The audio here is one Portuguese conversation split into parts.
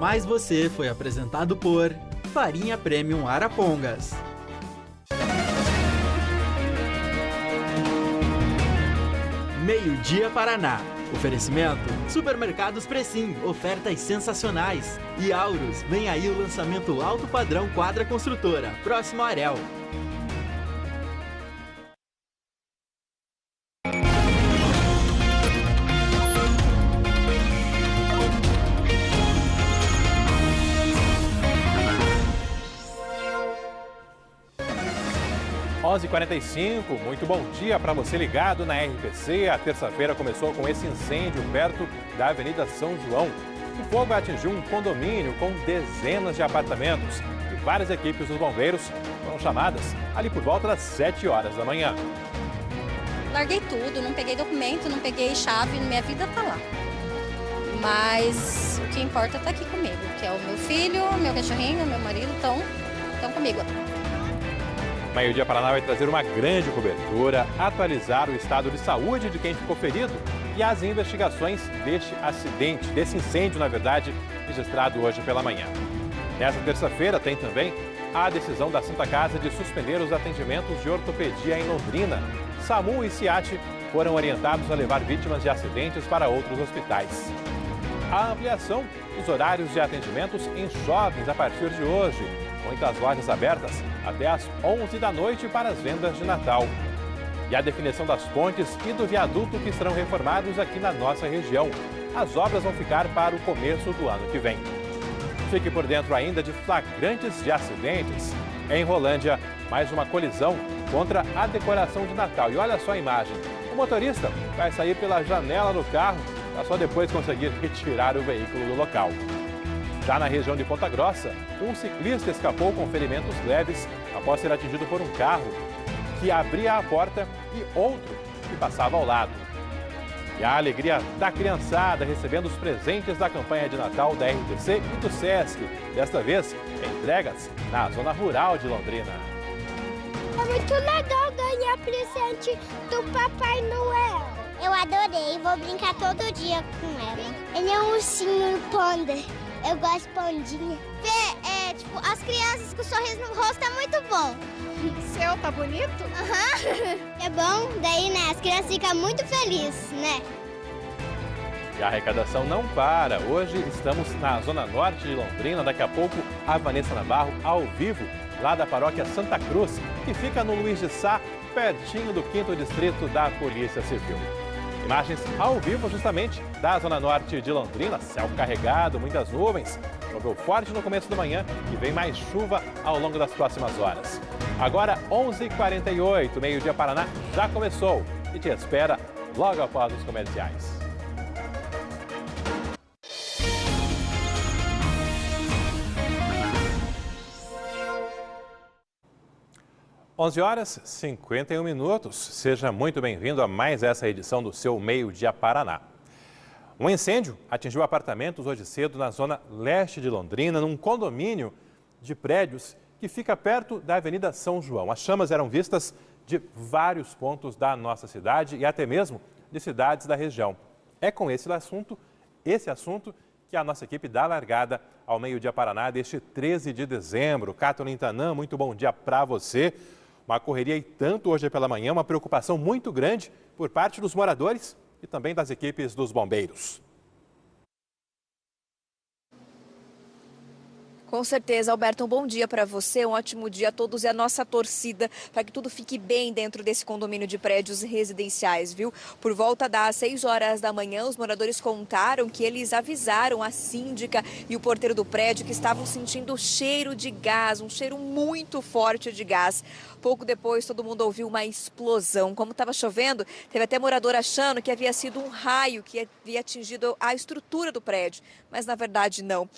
Mais Você foi apresentado por Farinha Premium Arapongas. Meio-dia Paraná. Oferecimento: Supermercados Precim, ofertas sensacionais. E Aurus, vem aí o lançamento alto padrão Quadra Construtora, próximo a Arel. Onze h 45, muito bom dia para você ligado na RPC. A terça-feira começou com esse incêndio perto da Avenida São João. O fogo atingiu um condomínio com dezenas de apartamentos e várias equipes dos bombeiros foram chamadas ali por volta das 7 horas da manhã. Larguei tudo, não peguei documento, não peguei chave, minha vida tá lá. Mas o que importa tá aqui comigo, que é o meu filho, meu cachorrinho, meu marido estão comigo. Meio-dia Paraná vai trazer uma grande cobertura, atualizar o estado de saúde de quem ficou ferido e as investigações deste acidente, desse incêndio, na verdade, registrado hoje pela manhã. Nessa terça-feira tem também a decisão da Santa Casa de suspender os atendimentos de ortopedia em Londrina. SAMU e SIAT foram orientados a levar vítimas de acidentes para outros hospitais. A ampliação dos horários de atendimentos em shoppings a partir de hoje. Muitas lojas abertas até às 11 da noite para as vendas de Natal. E a definição das pontes e do viaduto que serão reformados aqui na nossa região. As obras vão ficar para o começo do ano que vem. Fique por dentro ainda de flagrantes de acidentes. Em Rolândia, mais uma colisão contra a decoração de Natal. E olha só a imagem. O motorista vai sair pela janela do carro para só depois conseguir retirar o veículo do local. Já na região de Ponta Grossa, um ciclista escapou com ferimentos leves após ser atingido por um carro que abria a porta e outro que passava ao lado. E a alegria da criançada recebendo os presentes da campanha de Natal da RTC e do SESC. Desta vez, entregas na zona rural de Londrina. É muito legal ganhar presente do Papai Noel. Eu adorei, vou brincar todo dia com ela. Ele é um ursinho panda. Eu gosto de pandinha. As crianças com sorriso no rosto é muito bom. O seu tá bonito? Aham. É bom, daí, né, as crianças ficam muito felizes, né? E a arrecadação não para. Hoje estamos na Zona Norte de Londrina. Daqui a pouco, a Vanessa Navarro, ao vivo, lá da paróquia Santa Cruz, que fica no Luiz de Sá, pertinho do 5º Distrito da Polícia Civil. Imagens ao vivo justamente da Zona Norte de Londrina, céu carregado, muitas nuvens, choveu forte no começo da manhã e vem mais chuva ao longo das próximas horas. Agora 11h48, Meio-dia Paraná já começou e te espera logo após os comerciais. 11h51. Seja muito bem-vindo a mais essa edição do seu Meio-dia Paraná. Um incêndio atingiu apartamentos hoje cedo na zona leste de Londrina, num condomínio de prédios que fica perto da Avenida São João. As chamas eram vistas de vários pontos da nossa cidade e até mesmo de cidades da região. É com esse assunto que a nossa equipe dá largada ao Meio-dia Paraná deste 13 de dezembro. Catherine Tanã, muito bom dia para você. Uma correria e tanto hoje pela manhã, uma preocupação muito grande por parte dos moradores e também das equipes dos bombeiros. Com certeza, Alberto, um bom dia para você, um ótimo dia a todos e a nossa torcida para que tudo fique bem dentro desse condomínio de prédios residenciais, viu? Por volta das 6 horas da manhã, os moradores contaram que eles avisaram a síndica e o porteiro do prédio que estavam sentindo cheiro de gás, um cheiro muito forte de gás. Pouco depois, todo mundo ouviu uma explosão. Como estava chovendo, teve até morador achando que havia sido um raio que havia atingido a estrutura do prédio, mas na verdade não.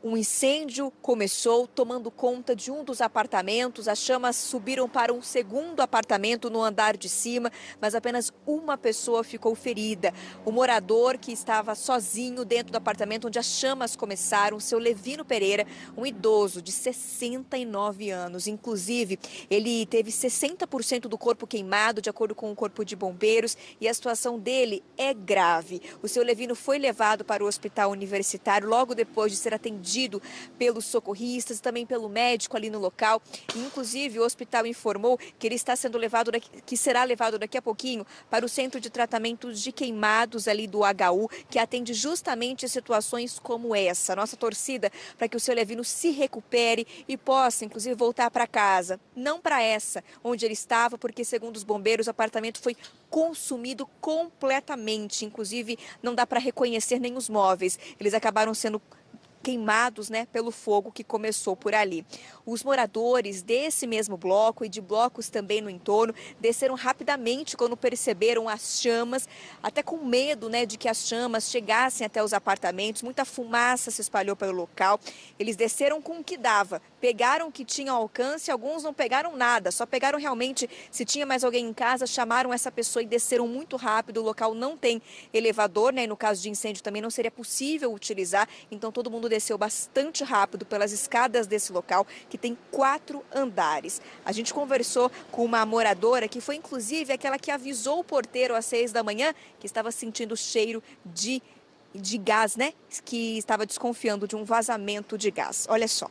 Um incêndio começou tomando conta de um dos apartamentos. As chamas subiram para um segundo apartamento no andar de cima, mas apenas uma pessoa ficou ferida. O morador que estava sozinho dentro do apartamento onde as chamas começaram, seu Levino Pereira, um idoso de 69 anos. Inclusive, ele teve 60% do corpo queimado, de acordo com o Corpo de Bombeiros, e a situação dele é grave. O seu Levino foi levado para o hospital universitário logo depois de ser atendido pelos socorristas e também pelo médico ali no local. E, inclusive, o hospital informou que ele está sendo levado, que será levado daqui a pouquinho para o centro de tratamento de queimados ali do HU, que atende justamente situações como essa. Nossa torcida para que o seu Levino se recupere e possa, inclusive, voltar para casa. Não para essa, onde ele estava, porque, segundo os bombeiros, o apartamento foi consumido completamente. Inclusive, não dá para reconhecer nem os móveis. Eles acabaram sendo queimados, pelo fogo que começou por ali. Os moradores desse mesmo bloco e de blocos também no entorno desceram rapidamente quando perceberam as chamas, até com medo, de que as chamas chegassem até os apartamentos. Muita fumaça se espalhou pelo local. Eles desceram com o que dava, pegaram o que tinha ao alcance, alguns não pegaram nada, só pegaram realmente se tinha mais alguém em casa, chamaram essa pessoa e desceram muito rápido. O local não tem elevador, e no caso de incêndio também não seria possível utilizar, então todo mundo desceu bastante rápido pelas escadas desse local, que tem 4 andares. A gente conversou com uma moradora que foi inclusive aquela que avisou o porteiro às 6 da manhã que estava sentindo cheiro de gás, que estava desconfiando de um vazamento de gás. Olha só.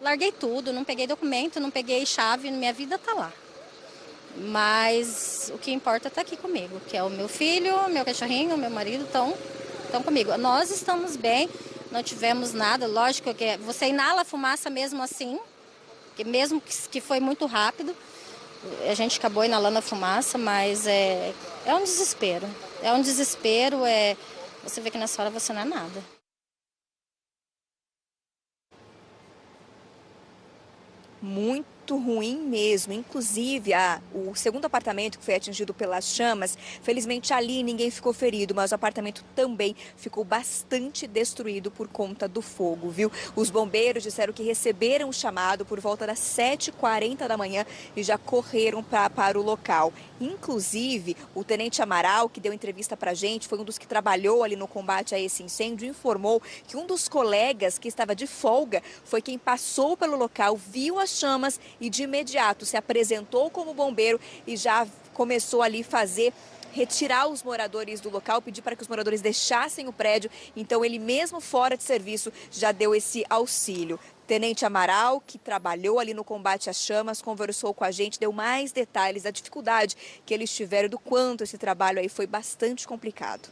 Larguei tudo, não peguei documento, não peguei chave, minha vida tá lá. Mas o que importa tá aqui comigo, que é o meu filho, meu cachorrinho, meu marido estão comigo. Nós estamos bem. Não tivemos nada, lógico que você inala fumaça mesmo assim, que mesmo que foi muito rápido, a gente acabou inalando a fumaça, mas é um desespero. Você vê que nessa hora você não é nada. Muito ruim mesmo. Inclusive, o segundo apartamento que foi atingido pelas chamas, felizmente ali ninguém ficou ferido, mas o apartamento também ficou bastante destruído por conta do fogo, viu? Os bombeiros disseram que receberam o chamado por volta das 7h40 da manhã e já correram para o local. Inclusive, o tenente Amaral, que deu entrevista pra gente, foi um dos que trabalhou ali no combate a esse incêndio, informou que um dos colegas que estava de folga foi quem passou pelo local, viu as chamas e de imediato se apresentou como bombeiro e já começou ali retirar os moradores do local, pedir para que os moradores deixassem o prédio. Então ele mesmo fora de serviço já deu esse auxílio. Tenente Amaral, que trabalhou ali no combate às chamas, conversou com a gente, deu mais detalhes da dificuldade que eles tiveram, do quanto esse trabalho aí foi bastante complicado.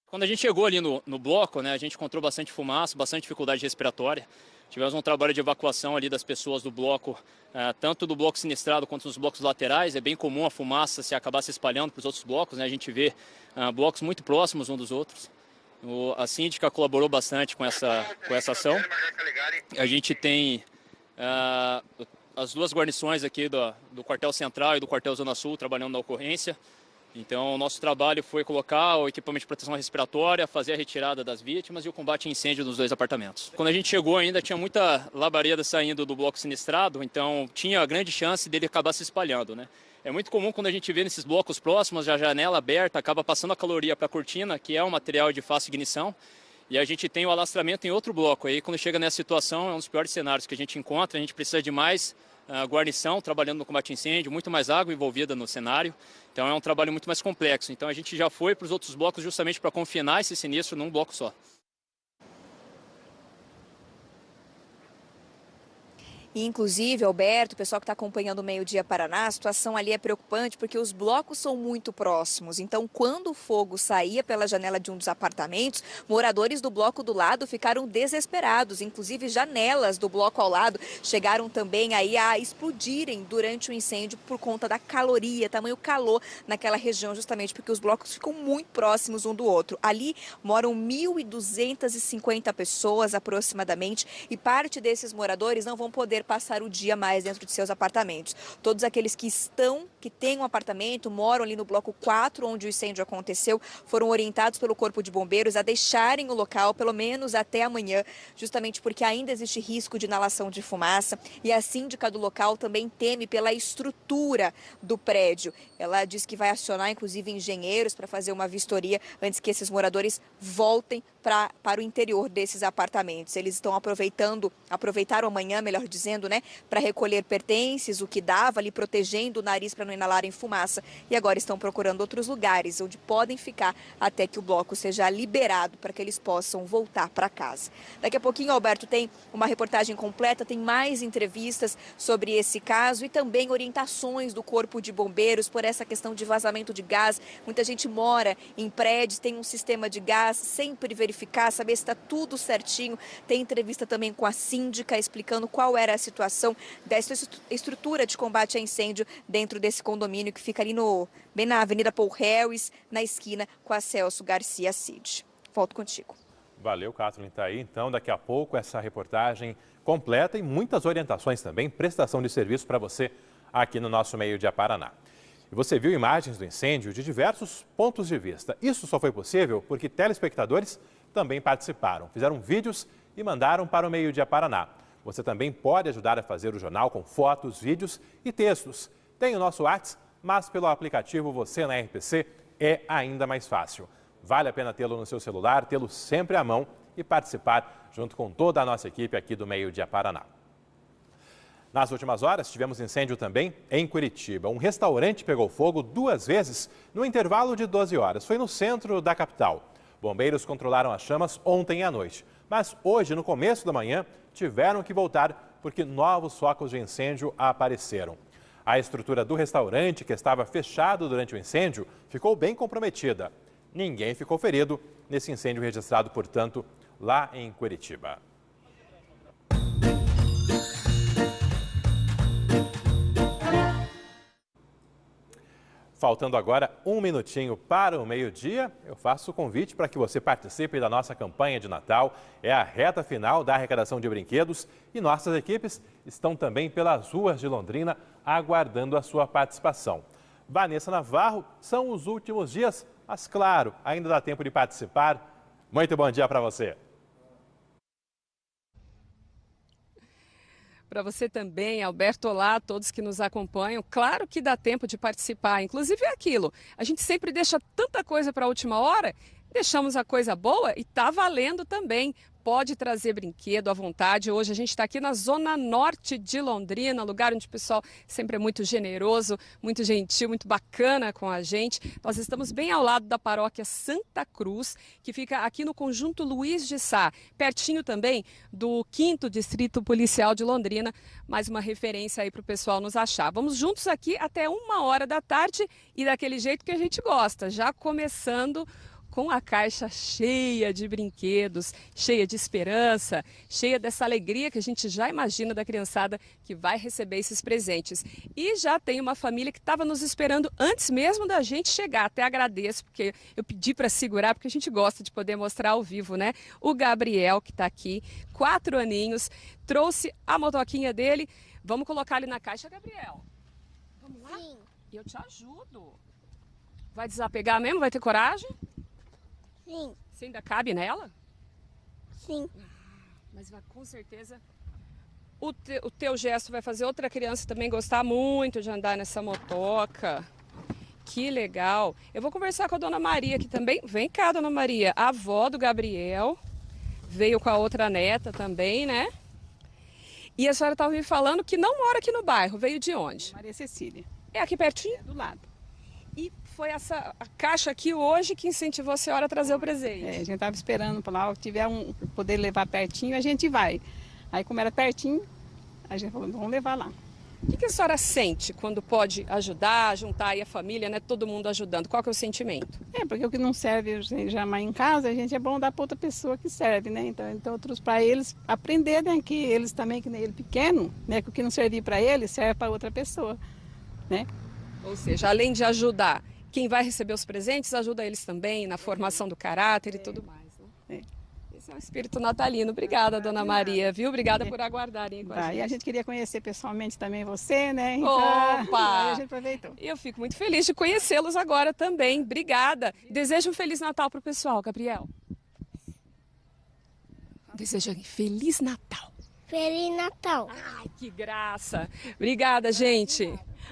Quando a gente chegou ali no bloco, a gente encontrou bastante fumaça, bastante dificuldade respiratória. Tivemos um trabalho de evacuação ali das pessoas do bloco, tanto do bloco sinistrado quanto dos blocos laterais. É bem comum a fumaça acabar se espalhando para os outros blocos, A gente vê blocos muito próximos uns dos outros. A síndica colaborou bastante com essa ação. A gente tem as duas guarnições aqui do quartel central e do quartel Zona Sul trabalhando na ocorrência. Então, o nosso trabalho foi colocar o equipamento de proteção respiratória, fazer a retirada das vítimas e o combate a incêndio nos 2 apartamentos. Quando a gente chegou ainda tinha muita labareda saindo do bloco sinistrado, então tinha grande chance dele acabar se espalhando, É muito comum quando a gente vê nesses blocos próximos, a janela aberta acaba passando a caloria para a cortina, que é um material de fácil ignição, e a gente tem o alastramento em outro bloco. Aí, quando chega nessa situação, é um dos piores cenários que a gente encontra. A gente precisa de mais guarnição trabalhando no combate a incêndio, muito mais água envolvida no cenário. Então é um trabalho muito mais complexo. Então a gente já foi para os outros blocos justamente para confinar esse sinistro num bloco só. E, inclusive, Alberto, o pessoal que está acompanhando o Meio Dia Paraná, a situação ali é preocupante porque os blocos são muito próximos. Então, quando o fogo saía pela janela de um dos apartamentos, moradores do bloco do lado ficaram desesperados. Inclusive, janelas do bloco ao lado chegaram também aí a explodirem durante o incêndio por conta da caloria, tamanho calor naquela região, justamente porque os blocos ficam muito próximos um do outro. Ali moram 1.250 pessoas aproximadamente e parte desses moradores não vão poder poder passar o dia mais dentro de seus apartamentos. Todos aqueles que têm um apartamento, moram ali no bloco 4, onde o incêndio aconteceu, foram orientados pelo Corpo de Bombeiros a deixarem o local pelo menos até amanhã, justamente porque ainda existe risco de inalação de fumaça, e a síndica do local também teme pela estrutura do prédio. Ela diz que vai acionar, inclusive, engenheiros para fazer uma vistoria antes que esses moradores voltem para o interior desses apartamentos. Eles estão aproveitaram amanhã, melhor dizendo, né, para recolher pertences, o que dava ali, protegendo o nariz para não inalarem fumaça, e agora estão procurando outros lugares onde podem ficar até que o bloco seja liberado para que eles possam voltar para casa. Daqui a pouquinho, Alberto, tem uma reportagem completa, tem mais entrevistas sobre esse caso e também orientações do Corpo de Bombeiros por essa questão de vazamento de gás. Muita gente mora em prédios, tem um sistema de gás, sempre verificar, saber se está tudo certinho. Tem entrevista também com a síndica explicando qual era a situação dessa estrutura de combate a incêndio dentro desse condomínio que fica ali bem na Avenida Paul Harris, na esquina com a Celso Garcia Cid. Volto contigo. Valeu, Kathleen. Tá aí, então, daqui a pouco essa reportagem completa e muitas orientações também, prestação de serviço para você aqui no nosso Meio-Dia Paraná. E você viu imagens do incêndio de diversos pontos de vista. Isso só foi possível porque telespectadores também participaram, fizeram vídeos e mandaram para o Meio-Dia Paraná. Você também pode ajudar a fazer o jornal com fotos, vídeos e textos. Tem o nosso WhatsApp, mas pelo aplicativo Você na RPC é ainda mais fácil. Vale a pena tê-lo no seu celular, tê-lo sempre à mão e participar junto com toda a nossa equipe aqui do Meio-Dia Paraná. Nas últimas horas, tivemos incêndio também em Curitiba. Um restaurante pegou fogo 2 vezes no intervalo de 12 horas. Foi no centro da capital. Bombeiros controlaram as chamas ontem à noite. Mas hoje, no começo da manhã, tiveram que voltar porque novos focos de incêndio apareceram. A estrutura do restaurante, que estava fechado durante o incêndio, ficou bem comprometida. Ninguém ficou ferido nesse incêndio registrado, portanto, lá em Curitiba. Faltando agora 1 minutinho para o meio-dia, eu faço o convite para que você participe da nossa campanha de Natal. É a reta final da arrecadação de brinquedos e nossas equipes estão também pelas ruas de Londrina aguardando a sua participação. Vanessa Navarro, são os últimos dias, mas claro, ainda dá tempo de participar. Muito bom dia para você. Para você também, Alberto, olá, todos que nos acompanham. Claro que dá tempo de participar, inclusive é aquilo. A gente sempre deixa tanta coisa para a última hora, deixamos a coisa boa e tá valendo também. Pode trazer brinquedo à vontade. Hoje a gente está aqui na zona norte de Londrina, lugar onde o pessoal sempre é muito generoso, muito gentil, muito bacana com a gente. Nós estamos bem ao lado da paróquia Santa Cruz, que fica aqui no conjunto Luiz de Sá, pertinho também do 5º Distrito Policial de Londrina. Mais uma referência aí para o pessoal nos achar. Vamos juntos aqui até 1h da tarde e daquele jeito que a gente gosta, já começando com a caixa cheia de brinquedos, cheia de esperança, cheia dessa alegria que a gente já imagina da criançada que vai receber esses presentes. E já tem uma família que estava nos esperando antes mesmo da gente chegar. Até agradeço, porque eu pedi para segurar, porque a gente gosta de poder mostrar ao vivo, né? O Gabriel, que está aqui, 4 aninhos, trouxe a motoquinha dele. Vamos colocar ele na caixa, Gabriel? Vamos lá? Sim. E eu te ajudo. Vai desapegar mesmo? Vai ter coragem? Sim. Você ainda cabe nela? Sim. Mas vai, com certeza o teu gesto vai fazer outra criança também gostar muito de andar nessa motoca. Que legal. Eu vou conversar com a dona Maria aqui também. Vem cá, dona Maria. A avó do Gabriel veio com a outra neta também, né? E a senhora estava me falando que não mora aqui no bairro. Veio de onde? Maria Cecília. É aqui pertinho? É do lado. E foi a caixa aqui hoje que incentivou a senhora a trazer o presente. A gente estava esperando para lá, tiver poder levar pertinho, a gente vai. Aí como era pertinho, a gente falou, vamos levar lá. O que a senhora sente quando pode ajudar, juntar aí a família, né? Todo mundo ajudando. Qual que é o sentimento? Porque o que não serve jamais em casa, a gente é bom dar para outra pessoa que serve, né? Então outros para eles aprenderem que eles também, que nem ele pequeno, né? Que o que não servir para ele, serve para outra pessoa, né? Ou seja, além de ajudar quem vai receber os presentes, ajuda eles também na formação do caráter e tudo mais. Né? Esse é um espírito natalino. Obrigada, dona Maria, viu? Obrigada por aguardarem com a gente. E a gente queria conhecer pessoalmente também você, né? Então, Opa! aí a gente aproveitou. E eu fico muito feliz de conhecê-los agora também. Obrigada. Desejo um Feliz Natal para o pessoal, Gabriel. Desejo Feliz Natal. Feliz Natal. Ai, que graça. Obrigada, gente.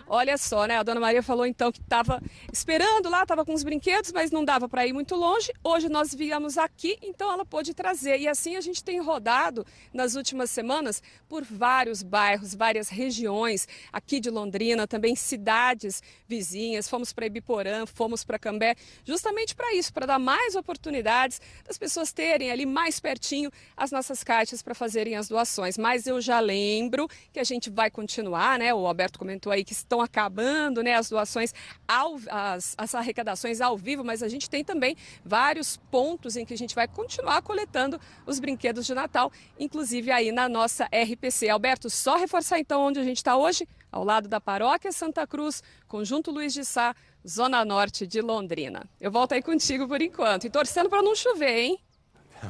Olha só, né? A dona Maria falou então que estava esperando lá, estava com os brinquedos, mas não dava para ir muito longe. Hoje nós viemos aqui, então ela pôde trazer. E assim a gente tem rodado nas últimas semanas por vários bairros, várias regiões aqui de Londrina, também cidades vizinhas. Fomos para Ibiporã, fomos para Cambé, justamente para isso, para dar mais oportunidades das pessoas terem ali mais pertinho as nossas caixas para fazerem as doações. Mas eu já lembro que a gente vai continuar, né? O Alberto comentou aí que estão acabando, né, as doações, as arrecadações ao vivo, mas a gente tem também vários pontos em que a gente vai continuar coletando os brinquedos de Natal, inclusive aí na nossa RPC. Alberto, só reforçar então onde a gente está hoje, ao lado da Paróquia Santa Cruz, Conjunto Luiz de Sá, Zona Norte de Londrina. Eu volto aí contigo por enquanto e torcendo para não chover, hein?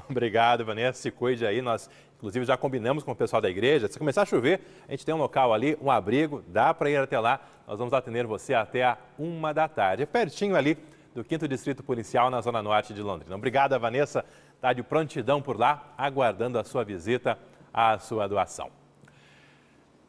Obrigado, Vanessa. Se cuide aí. Nós, inclusive, já combinamos com o pessoal da igreja. Se começar a chover, a gente tem um local ali, um abrigo, dá para ir até lá. Nós vamos atender você até a 1 da tarde. É pertinho ali do 5º Distrito Policial, na Zona Norte de Londrina. Obrigado, Vanessa. Está de prontidão por lá, aguardando a sua visita, a sua doação.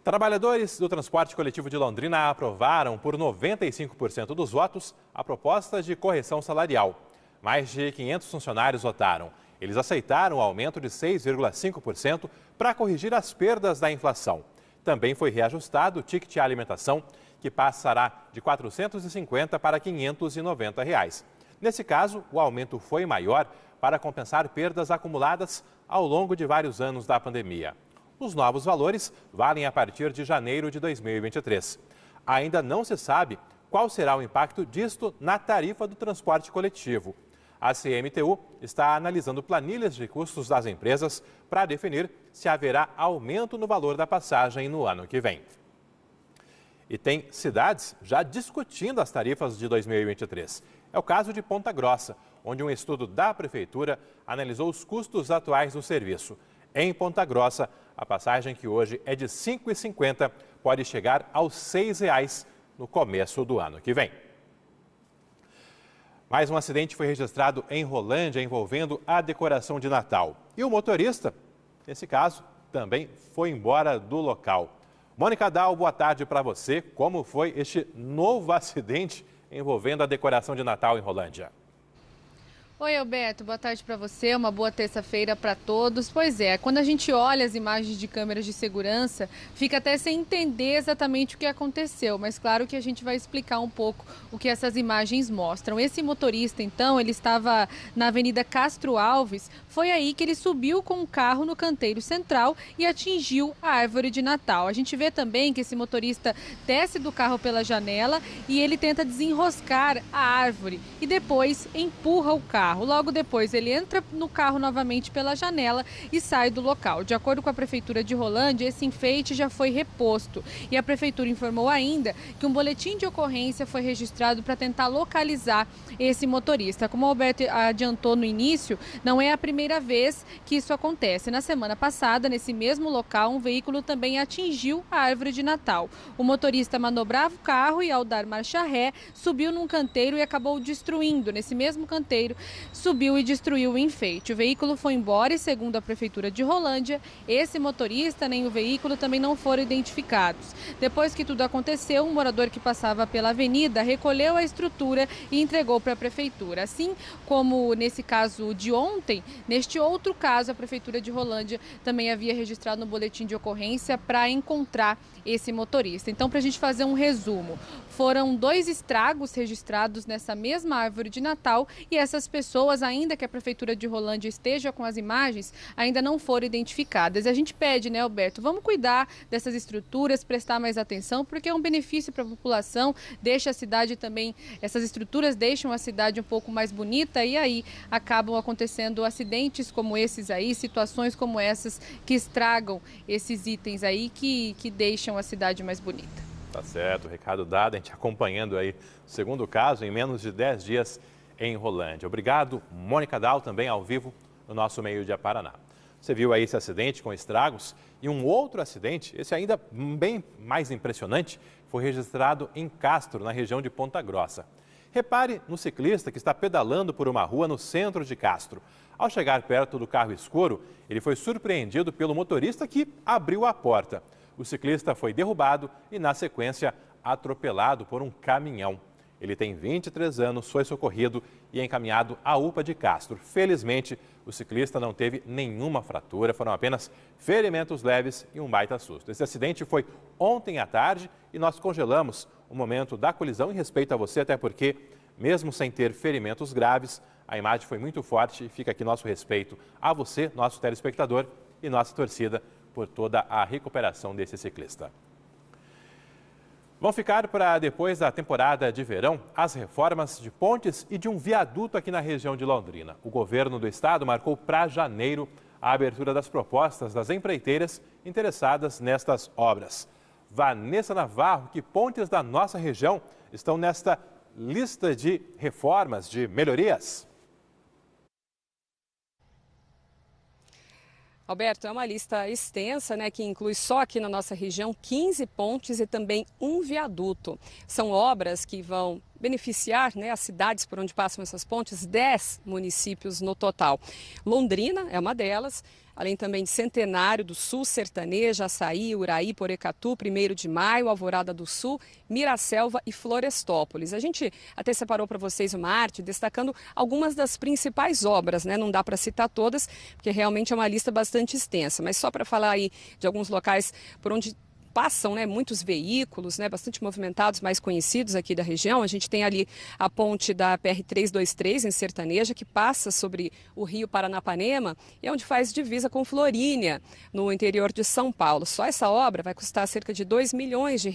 Trabalhadores do transporte coletivo de Londrina aprovaram por 95% dos votos a proposta de correção salarial. Mais de 500 funcionários votaram. Eles aceitaram o aumento de 6,5% para corrigir as perdas da inflação. Também foi reajustado o ticket de alimentação, que passará de R$ 450 para R$ 590. Nesse caso, o aumento foi maior para compensar perdas acumuladas ao longo de vários anos da pandemia. Os novos valores valem a partir de janeiro de 2023. Ainda não se sabe qual será o impacto disto na tarifa do transporte coletivo. A CMTU está analisando planilhas de custos das empresas para definir se haverá aumento no valor da passagem no ano que vem. E tem cidades já discutindo as tarifas de 2023. É o caso de Ponta Grossa, onde um estudo da Prefeitura analisou os custos atuais do serviço. Em Ponta Grossa, a passagem, que hoje é de R$ 5,50, pode chegar aos R$ 6,00 no começo do ano que vem. Mais um acidente foi registrado em Rolândia envolvendo a decoração de Natal. E o motorista, nesse caso, também foi embora do local. Mônica Dal, boa tarde para você. Como foi este novo acidente envolvendo a decoração de Natal em Rolândia? Oi, Alberto, boa tarde para você, uma boa terça-feira para todos. Pois é, quando a gente olha as imagens de câmeras de segurança, fica até sem entender exatamente o que aconteceu, mas claro que a gente vai explicar um pouco o que essas imagens mostram. Esse motorista, então, ele estava na Avenida Castro Alves, foi aí que ele subiu com o carro no canteiro central e atingiu a árvore de Natal. A gente vê também que esse motorista desce do carro pela janela e ele tenta desenroscar a árvore e depois empurra o carro. Logo depois, ele entra no carro novamente pela janela e sai do local. De acordo com a Prefeitura de Rolândia, esse enfeite já foi reposto. E a Prefeitura informou ainda que um boletim de ocorrência foi registrado para tentar localizar esse motorista. Como o Alberto adiantou no início, não é a primeira vez que isso acontece. Na semana passada, nesse mesmo local, um veículo também atingiu a árvore de Natal. O motorista manobrava o carro e, ao dar marcha ré, subiu num canteiro e acabou destruindo, nesse mesmo canteiro, subiu e destruiu o enfeite. O veículo foi embora e, segundo a Prefeitura de Rolândia, esse motorista nem o veículo também não foram identificados. Depois que tudo aconteceu, um morador que passava pela avenida recolheu a estrutura e entregou para a Prefeitura. Assim como nesse caso de ontem, neste outro caso, a Prefeitura de Rolândia também havia registrado no boletim de ocorrência para encontrar esse motorista. Então, para a gente fazer um resumo, foram 2 estragos registrados nessa mesma árvore de Natal e essas pessoas, ainda que a Prefeitura de Rolândia esteja com as imagens, ainda não foram identificadas. A gente pede, né, Alberto, vamos cuidar dessas estruturas, prestar mais atenção, porque é um benefício para a população, deixa a cidade também, essas estruturas deixam a cidade um pouco mais bonita e aí acabam acontecendo acidentes como esses aí, situações como essas que estragam esses itens aí que deixam a cidade mais bonita. Tá certo, recado dado, a gente acompanhando aí o segundo caso em menos de 10 dias em Rolândia. Obrigado, Mônica Dal, também ao vivo no nosso Meio-Dia Paraná. Você viu aí esse acidente com estragos e um outro acidente, esse ainda bem mais impressionante, foi registrado em Castro, na região de Ponta Grossa. Repare no ciclista que está pedalando por uma rua no centro de Castro. Ao chegar perto do carro escuro, ele foi surpreendido pelo motorista que abriu a porta. O ciclista foi derrubado e, na sequência, atropelado por um caminhão. Ele tem 23 anos, foi socorrido e encaminhado à UPA de Castro. Felizmente, o ciclista não teve nenhuma fratura, foram apenas ferimentos leves e um baita susto. Esse acidente foi ontem à tarde e nós congelamos o momento da colisão em respeito a você, até porque, mesmo sem ter ferimentos graves, a imagem foi muito forte e fica aqui nosso respeito a você, nosso telespectador e nossa torcida por toda a recuperação desse ciclista. Vão ficar para depois da temporada de verão as reformas de pontes e de um viaduto aqui na região de Londrina. O governo do estado marcou para janeiro a abertura das propostas das empreiteiras interessadas nestas obras. Vanessa Navarro, que pontes da nossa região estão nesta lista de reformas, de melhorias? Alberto, é uma lista extensa, né, que inclui só aqui na nossa região 15 pontes e também um viaduto. São obras que vão beneficiar, né, as cidades por onde passam essas pontes, 10 municípios no total. Londrina é uma delas, além também de Centenário do Sul, Sertaneja, Açaí, Uraí, Porecatu, 1º de Maio, Alvorada do Sul, Miraselva e Florestópolis. A gente até separou para vocês uma arte destacando algumas das principais obras, né? Não dá para citar todas, porque realmente é uma lista bastante extensa, mas só para falar aí de alguns locais por onde passam, né, muitos veículos, né, bastante movimentados, mais conhecidos aqui da região. A gente tem ali a ponte da PR-323 em Sertaneja, que passa sobre o rio Paranapanema e é onde faz divisa com Florínia, no interior de São Paulo. Só essa obra vai custar cerca de R$2 milhões.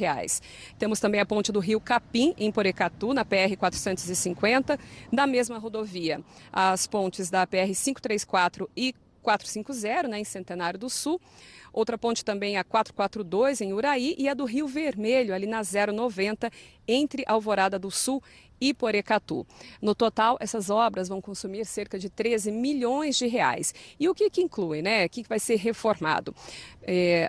Temos também a ponte do rio Capim, em Porecatu, na PR-450, da mesma rodovia. As pontes da PR-534 e 450, né, em Centenário do Sul. Outra ponte também a 442 em Uraí e a do Rio Vermelho, ali na 090, entre Alvorada do Sul e Porecatu. No total, essas obras vão consumir cerca de R$13 milhões. E o que inclui, né? O que vai ser reformado?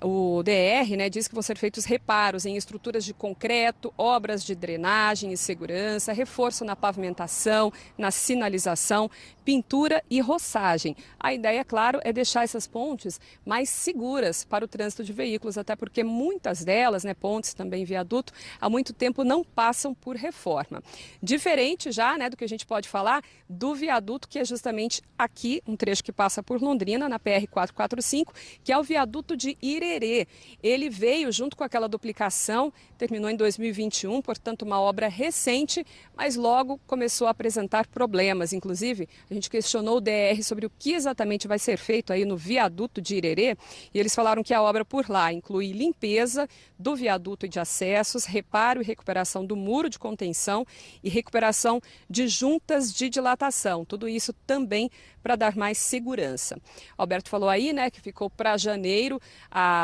O DR, né, diz que vão ser feitos reparos em estruturas de concreto, obras de drenagem e segurança, reforço na pavimentação, na sinalização, pintura e roçagem. A ideia, claro, é deixar essas pontes mais seguras para o trânsito de veículos, até porque muitas delas, né, pontes, também viaduto, há muito tempo não passam por reforma. Diferente já, né, do que a gente pode falar do viaduto, que é justamente aqui, um trecho que passa por Londrina, na PR-445, que é o viaduto de Irerê. Ele veio junto com aquela duplicação, terminou em 2021, portanto uma obra recente, mas logo começou a apresentar problemas. Inclusive, a gente questionou o DR sobre o que exatamente vai ser feito aí no viaduto de Irerê, e eles falaram que a obra por lá inclui limpeza do viaduto e de acessos, reparo e recuperação do muro de contenção e recuperação de juntas de dilatação. Tudo isso também para dar mais segurança. Alberto falou aí, né, que ficou para janeiro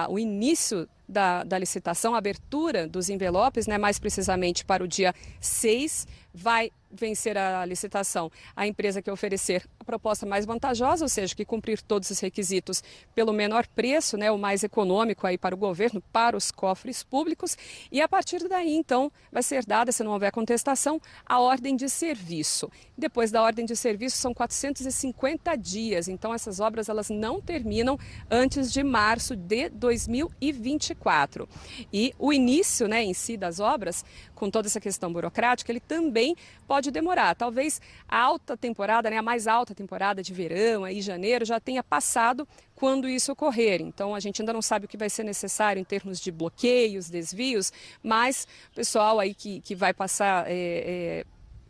o início da licitação, a abertura dos envelopes, né, mais precisamente para o dia 6, vai vencer a licitação a empresa que oferecer a proposta mais vantajosa, ou seja, que cumprir todos os requisitos pelo menor preço, né, o mais econômico aí para o governo, para os cofres públicos, e a partir daí, então, vai ser dada, se não houver contestação, a ordem de serviço. Depois da ordem de serviço são 450 dias, então essas obras elas não terminam antes de março de 2024. E o início, né, em si das obras, com toda essa questão burocrática, ele também pode demorar. Talvez a alta temporada, né, a mais alta temporada de verão, aí janeiro, já tenha passado quando isso ocorrer. Então, a gente ainda não sabe o que vai ser necessário em termos de bloqueios, desvios, mas o pessoal aí que vai passar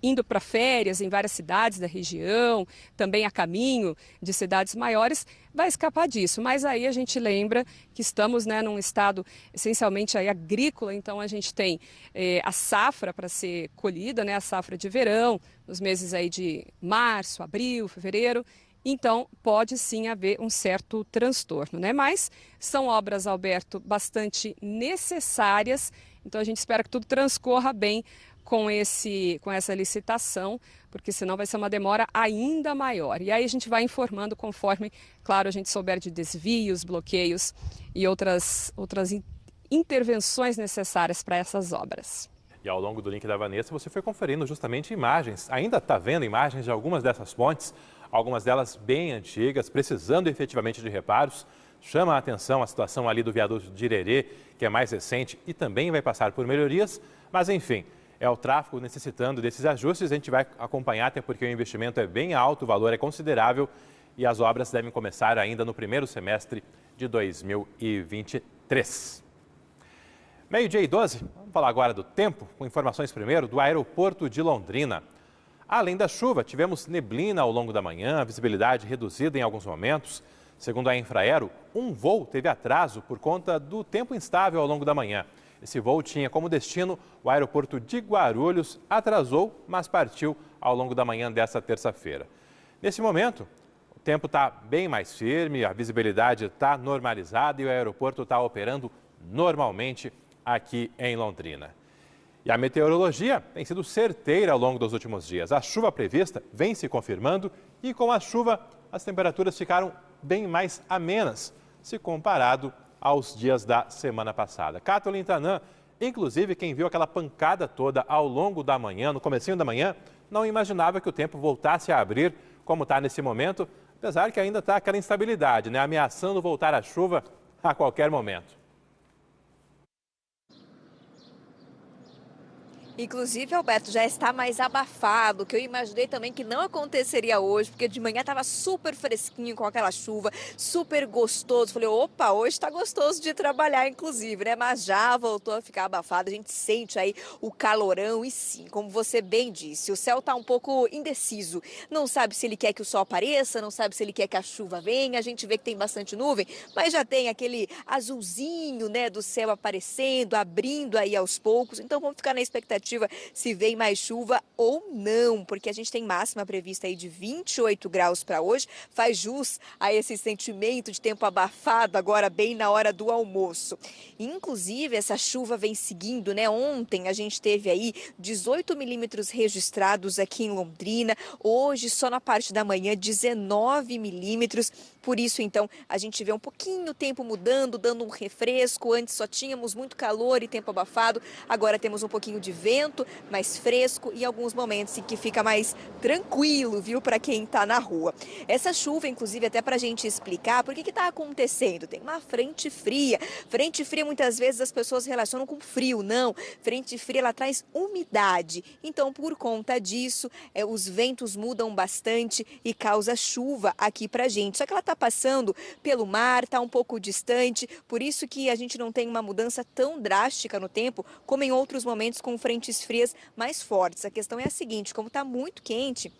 indo para férias em várias cidades da região, também a caminho de cidades maiores, vai escapar disso. Mas aí a gente lembra que estamos, né, num estado essencialmente aí agrícola, então a gente tem a safra para ser colhida, né, a safra de verão, nos meses aí de março, abril, fevereiro. Então, pode sim haver um certo transtorno, né? Mas são obras, Alberto, bastante necessárias, então a gente espera que tudo transcorra bem com essa licitação, porque senão vai ser uma demora ainda maior. E aí a gente vai informando conforme, claro, a gente souber de desvios, bloqueios e outras intervenções necessárias para essas obras. E ao longo do link da Vanessa, você foi conferindo justamente imagens. Ainda está vendo imagens de algumas dessas pontes, algumas delas bem antigas, precisando efetivamente de reparos. Chama a atenção a situação ali do viaduto de Irerê, que é mais recente e também vai passar por melhorias. Mas, enfim, é o tráfego necessitando desses ajustes. A gente vai acompanhar, até porque o investimento é bem alto, o valor é considerável e as obras devem começar ainda no primeiro semestre de 2023. Meio-dia e 12, vamos falar agora do tempo, com informações primeiro do aeroporto de Londrina. Além da chuva, tivemos neblina ao longo da manhã, visibilidade reduzida em alguns momentos. Segundo a Infraero, um voo teve atraso por conta do tempo instável ao longo da manhã. Esse voo tinha como destino o aeroporto de Guarulhos, atrasou, mas partiu ao longo da manhã desta terça-feira. Nesse momento, o tempo está bem mais firme, a visibilidade está normalizada e o aeroporto está operando normalmente aqui em Londrina. E a meteorologia tem sido certeira ao longo dos últimos dias. A chuva prevista vem se confirmando e com a chuva as temperaturas ficaram bem mais amenas, se comparado aos dias da semana passada. Kathleen Tanan, inclusive quem viu aquela pancada toda ao longo da manhã, no comecinho da manhã, não imaginava que o tempo voltasse a abrir como está nesse momento, apesar que ainda está aquela instabilidade, né? Ameaçando voltar a chuva a qualquer momento. Inclusive, Alberto, já está mais abafado, que eu imaginei também que não aconteceria hoje, porque de manhã estava super fresquinho com aquela chuva, super gostoso. Falei, opa, hoje está gostoso de trabalhar, inclusive, né? Mas já voltou a ficar abafado, a gente sente aí o calorão e sim, como você bem disse, o céu está um pouco indeciso. Não sabe se ele quer que o sol apareça, não sabe se ele quer que a chuva venha, a gente vê que tem bastante nuvem, mas já tem aquele azulzinho, né, do céu aparecendo, abrindo aí aos poucos, então vamos ficar na expectativa se vem mais chuva ou não, porque a gente tem máxima prevista aí de 28 graus para hoje, faz jus a esse sentimento de tempo abafado agora bem na hora do almoço. Inclusive, essa chuva vem seguindo, né? Ontem a gente teve aí 18 milímetros registrados aqui em Londrina, hoje só na parte da manhã 19 milímetros, por isso então a gente vê um pouquinho o tempo mudando, dando um refresco. Antes só tínhamos muito calor e tempo abafado, agora temos um pouquinho de vento, mais fresco e alguns momentos em que fica mais tranquilo, viu, para quem está na rua. Essa chuva, inclusive, até para a gente explicar por que está acontecendo. Tem uma frente fria. Frente fria muitas vezes as pessoas relacionam com frio, não. Frente fria ela traz umidade. Então, por conta disso, os ventos mudam bastante e causa chuva aqui para a gente. Só que ela está passando pelo mar, está um pouco distante, por isso que a gente não tem uma mudança tão drástica no tempo como em outros momentos com frentes frias mais fortes. A questão é a seguinte, como está muito quente,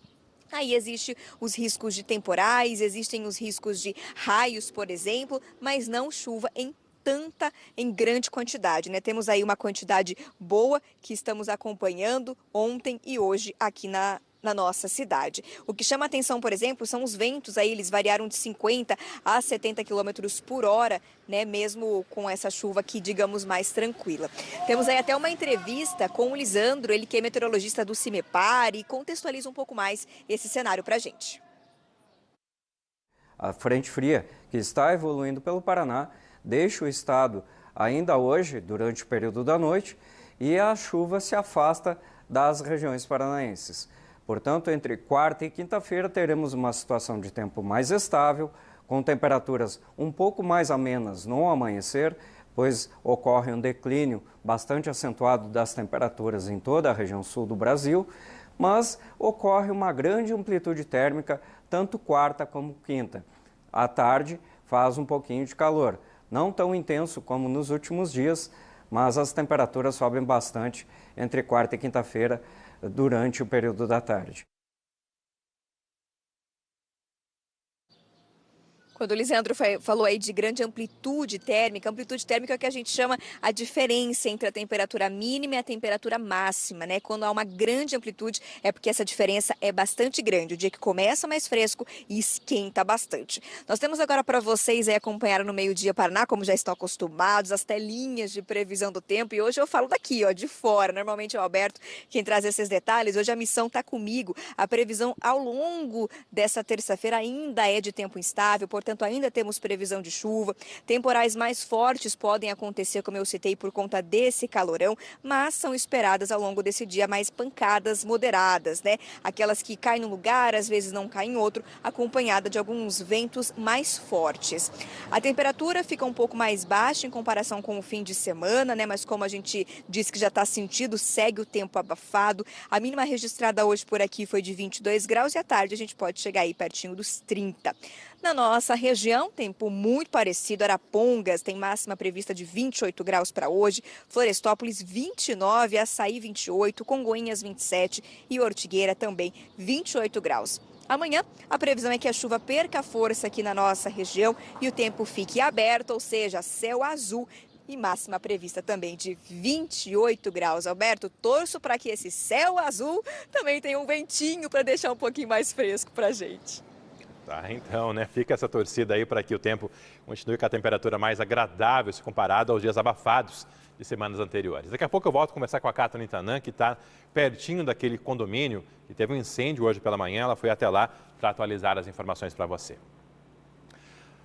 aí existem os riscos de temporais, existem os riscos de raios, por exemplo, mas não chuva em grande quantidade, né? Temos aí uma quantidade boa que estamos acompanhando ontem e hoje aqui na nossa cidade. O que chama atenção, por exemplo, são os ventos aí, eles variaram de 50 a 70 km por hora, né, mesmo com essa chuva aqui, digamos, mais tranquila. Temos aí até uma entrevista com o Lisandro, ele que é meteorologista do CIMEPAR e contextualiza um pouco mais esse cenário para a gente. A frente fria que está evoluindo pelo Paraná deixa o estado ainda hoje, durante o período da noite, e a chuva se afasta das regiões paranaenses. Portanto, entre quarta e quinta-feira teremos uma situação de tempo mais estável, com temperaturas um pouco mais amenas no amanhecer, pois ocorre um declínio bastante acentuado das temperaturas em toda a região sul do Brasil, mas ocorre uma grande amplitude térmica tanto quarta como quinta. À tarde faz um pouquinho de calor, não tão intenso como nos últimos dias, mas as temperaturas sobem bastante entre quarta e quinta-feira, durante o período da tarde. Quando o Lisandro falou aí de grande amplitude térmica é o que a gente chama a diferença entre a temperatura mínima e a temperatura máxima, né? Quando há uma grande amplitude é porque essa diferença é bastante grande. O dia que começa mais fresco e esquenta bastante. Nós temos agora para vocês aí acompanhar no Meio-Dia Paraná, como já estão acostumados, as telinhas de previsão do tempo. E hoje eu falo daqui, ó, de fora. Normalmente é o Alberto quem traz esses detalhes. Hoje a missão está comigo. A previsão ao longo dessa terça-feira ainda é de tempo instável, portanto ainda temos previsão de chuva. Temporais mais fortes podem acontecer, como eu citei, por conta desse calorão, mas são esperadas ao longo desse dia mais pancadas moderadas, né? Aquelas que caem num lugar, às vezes não caem em outro, acompanhada de alguns ventos mais fortes. A temperatura fica um pouco mais baixa em comparação com o fim de semana, né? Mas como a gente disse que já está sentido, segue o tempo abafado. A mínima registrada hoje por aqui foi de 22 graus e à tarde a gente pode chegar aí pertinho dos 30. Na nossa região, tempo muito parecido. Arapongas tem máxima prevista de 28 graus para hoje, Florestópolis 29, Açaí 28, Congonhas 27 e Ortigueira também 28 graus. Amanhã, a previsão é que a chuva perca força aqui na nossa região e o tempo fique aberto, ou seja, céu azul. E máxima prevista também de 28 graus. Alberto, torço para que esse céu azul também tenha um ventinho para deixar um pouquinho mais fresco para a gente. Tá, então, né? Fica essa torcida aí para que o tempo continue com a temperatura mais agradável se comparado aos dias abafados de semanas anteriores. Daqui a pouco eu volto a conversar com a Kathleen Tanan, que está pertinho daquele condomínio que teve um incêndio hoje pela manhã. Ela foi até lá para atualizar as informações para você.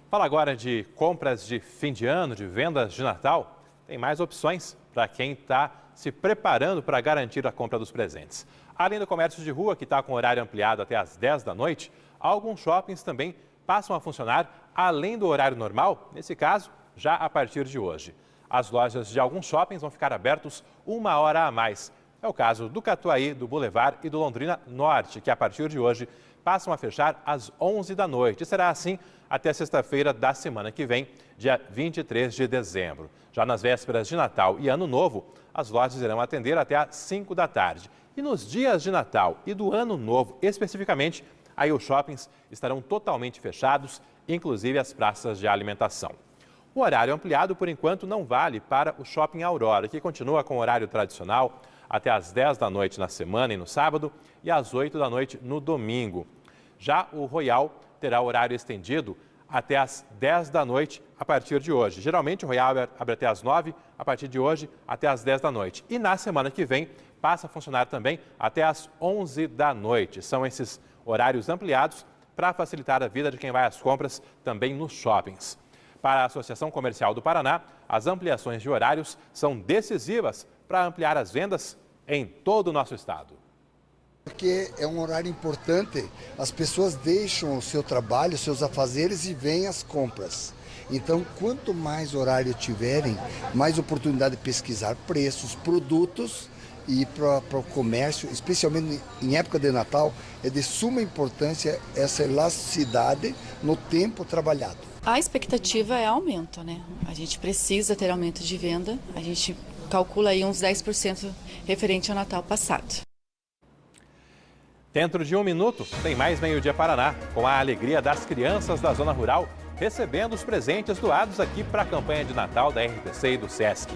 Fala agora de compras de fim de ano, de vendas de Natal. Tem mais opções para quem está se preparando para garantir a compra dos presentes. Além do comércio de rua, que está com horário ampliado até às 10 da noite, alguns shoppings também passam a funcionar além do horário normal, nesse caso, já a partir de hoje. As lojas de alguns shoppings vão ficar abertos 1 hora a mais. É o caso do Catuaí, do Boulevard e do Londrina Norte, que a partir de hoje passam a fechar às 11 da noite. E será assim até sexta-feira da semana que vem, dia 23 de dezembro. Já nas vésperas de Natal e Ano Novo, as lojas irão atender até às 5 da tarde. E nos dias de Natal e do Ano Novo, especificamente, aí os shoppings estarão totalmente fechados, inclusive as praças de alimentação. O horário ampliado, por enquanto, não vale para o Shopping Aurora, que continua com o horário tradicional até às 10 da noite na semana e no sábado e às 8 da noite no domingo. Já o Royal terá horário estendido até às 10 da noite a partir de hoje. Geralmente o Royal abre até às 9, a partir de hoje até às 10 da noite. E na semana que vem passa a funcionar também até às 11 da noite. São esses horários ampliados para facilitar a vida de quem vai às compras também nos shoppings. Para a Associação Comercial do Paraná, as ampliações de horários são decisivas para ampliar as vendas em todo o nosso estado. Porque é um horário importante, as pessoas deixam o seu trabalho, seus afazeres e vêm às compras. Então, quanto mais horário tiverem, mais oportunidade de pesquisar preços, produtos. E para o comércio, especialmente em época de Natal, é de suma importância essa elasticidade no tempo trabalhado. A expectativa é aumento, né? A gente precisa ter aumento de venda, a gente calcula aí uns 10% referente ao Natal passado. Dentro de um minuto, tem mais Meio-Dia Paraná, com a alegria das crianças da zona rural, recebendo os presentes doados aqui para a campanha de Natal da RTC e do SESC.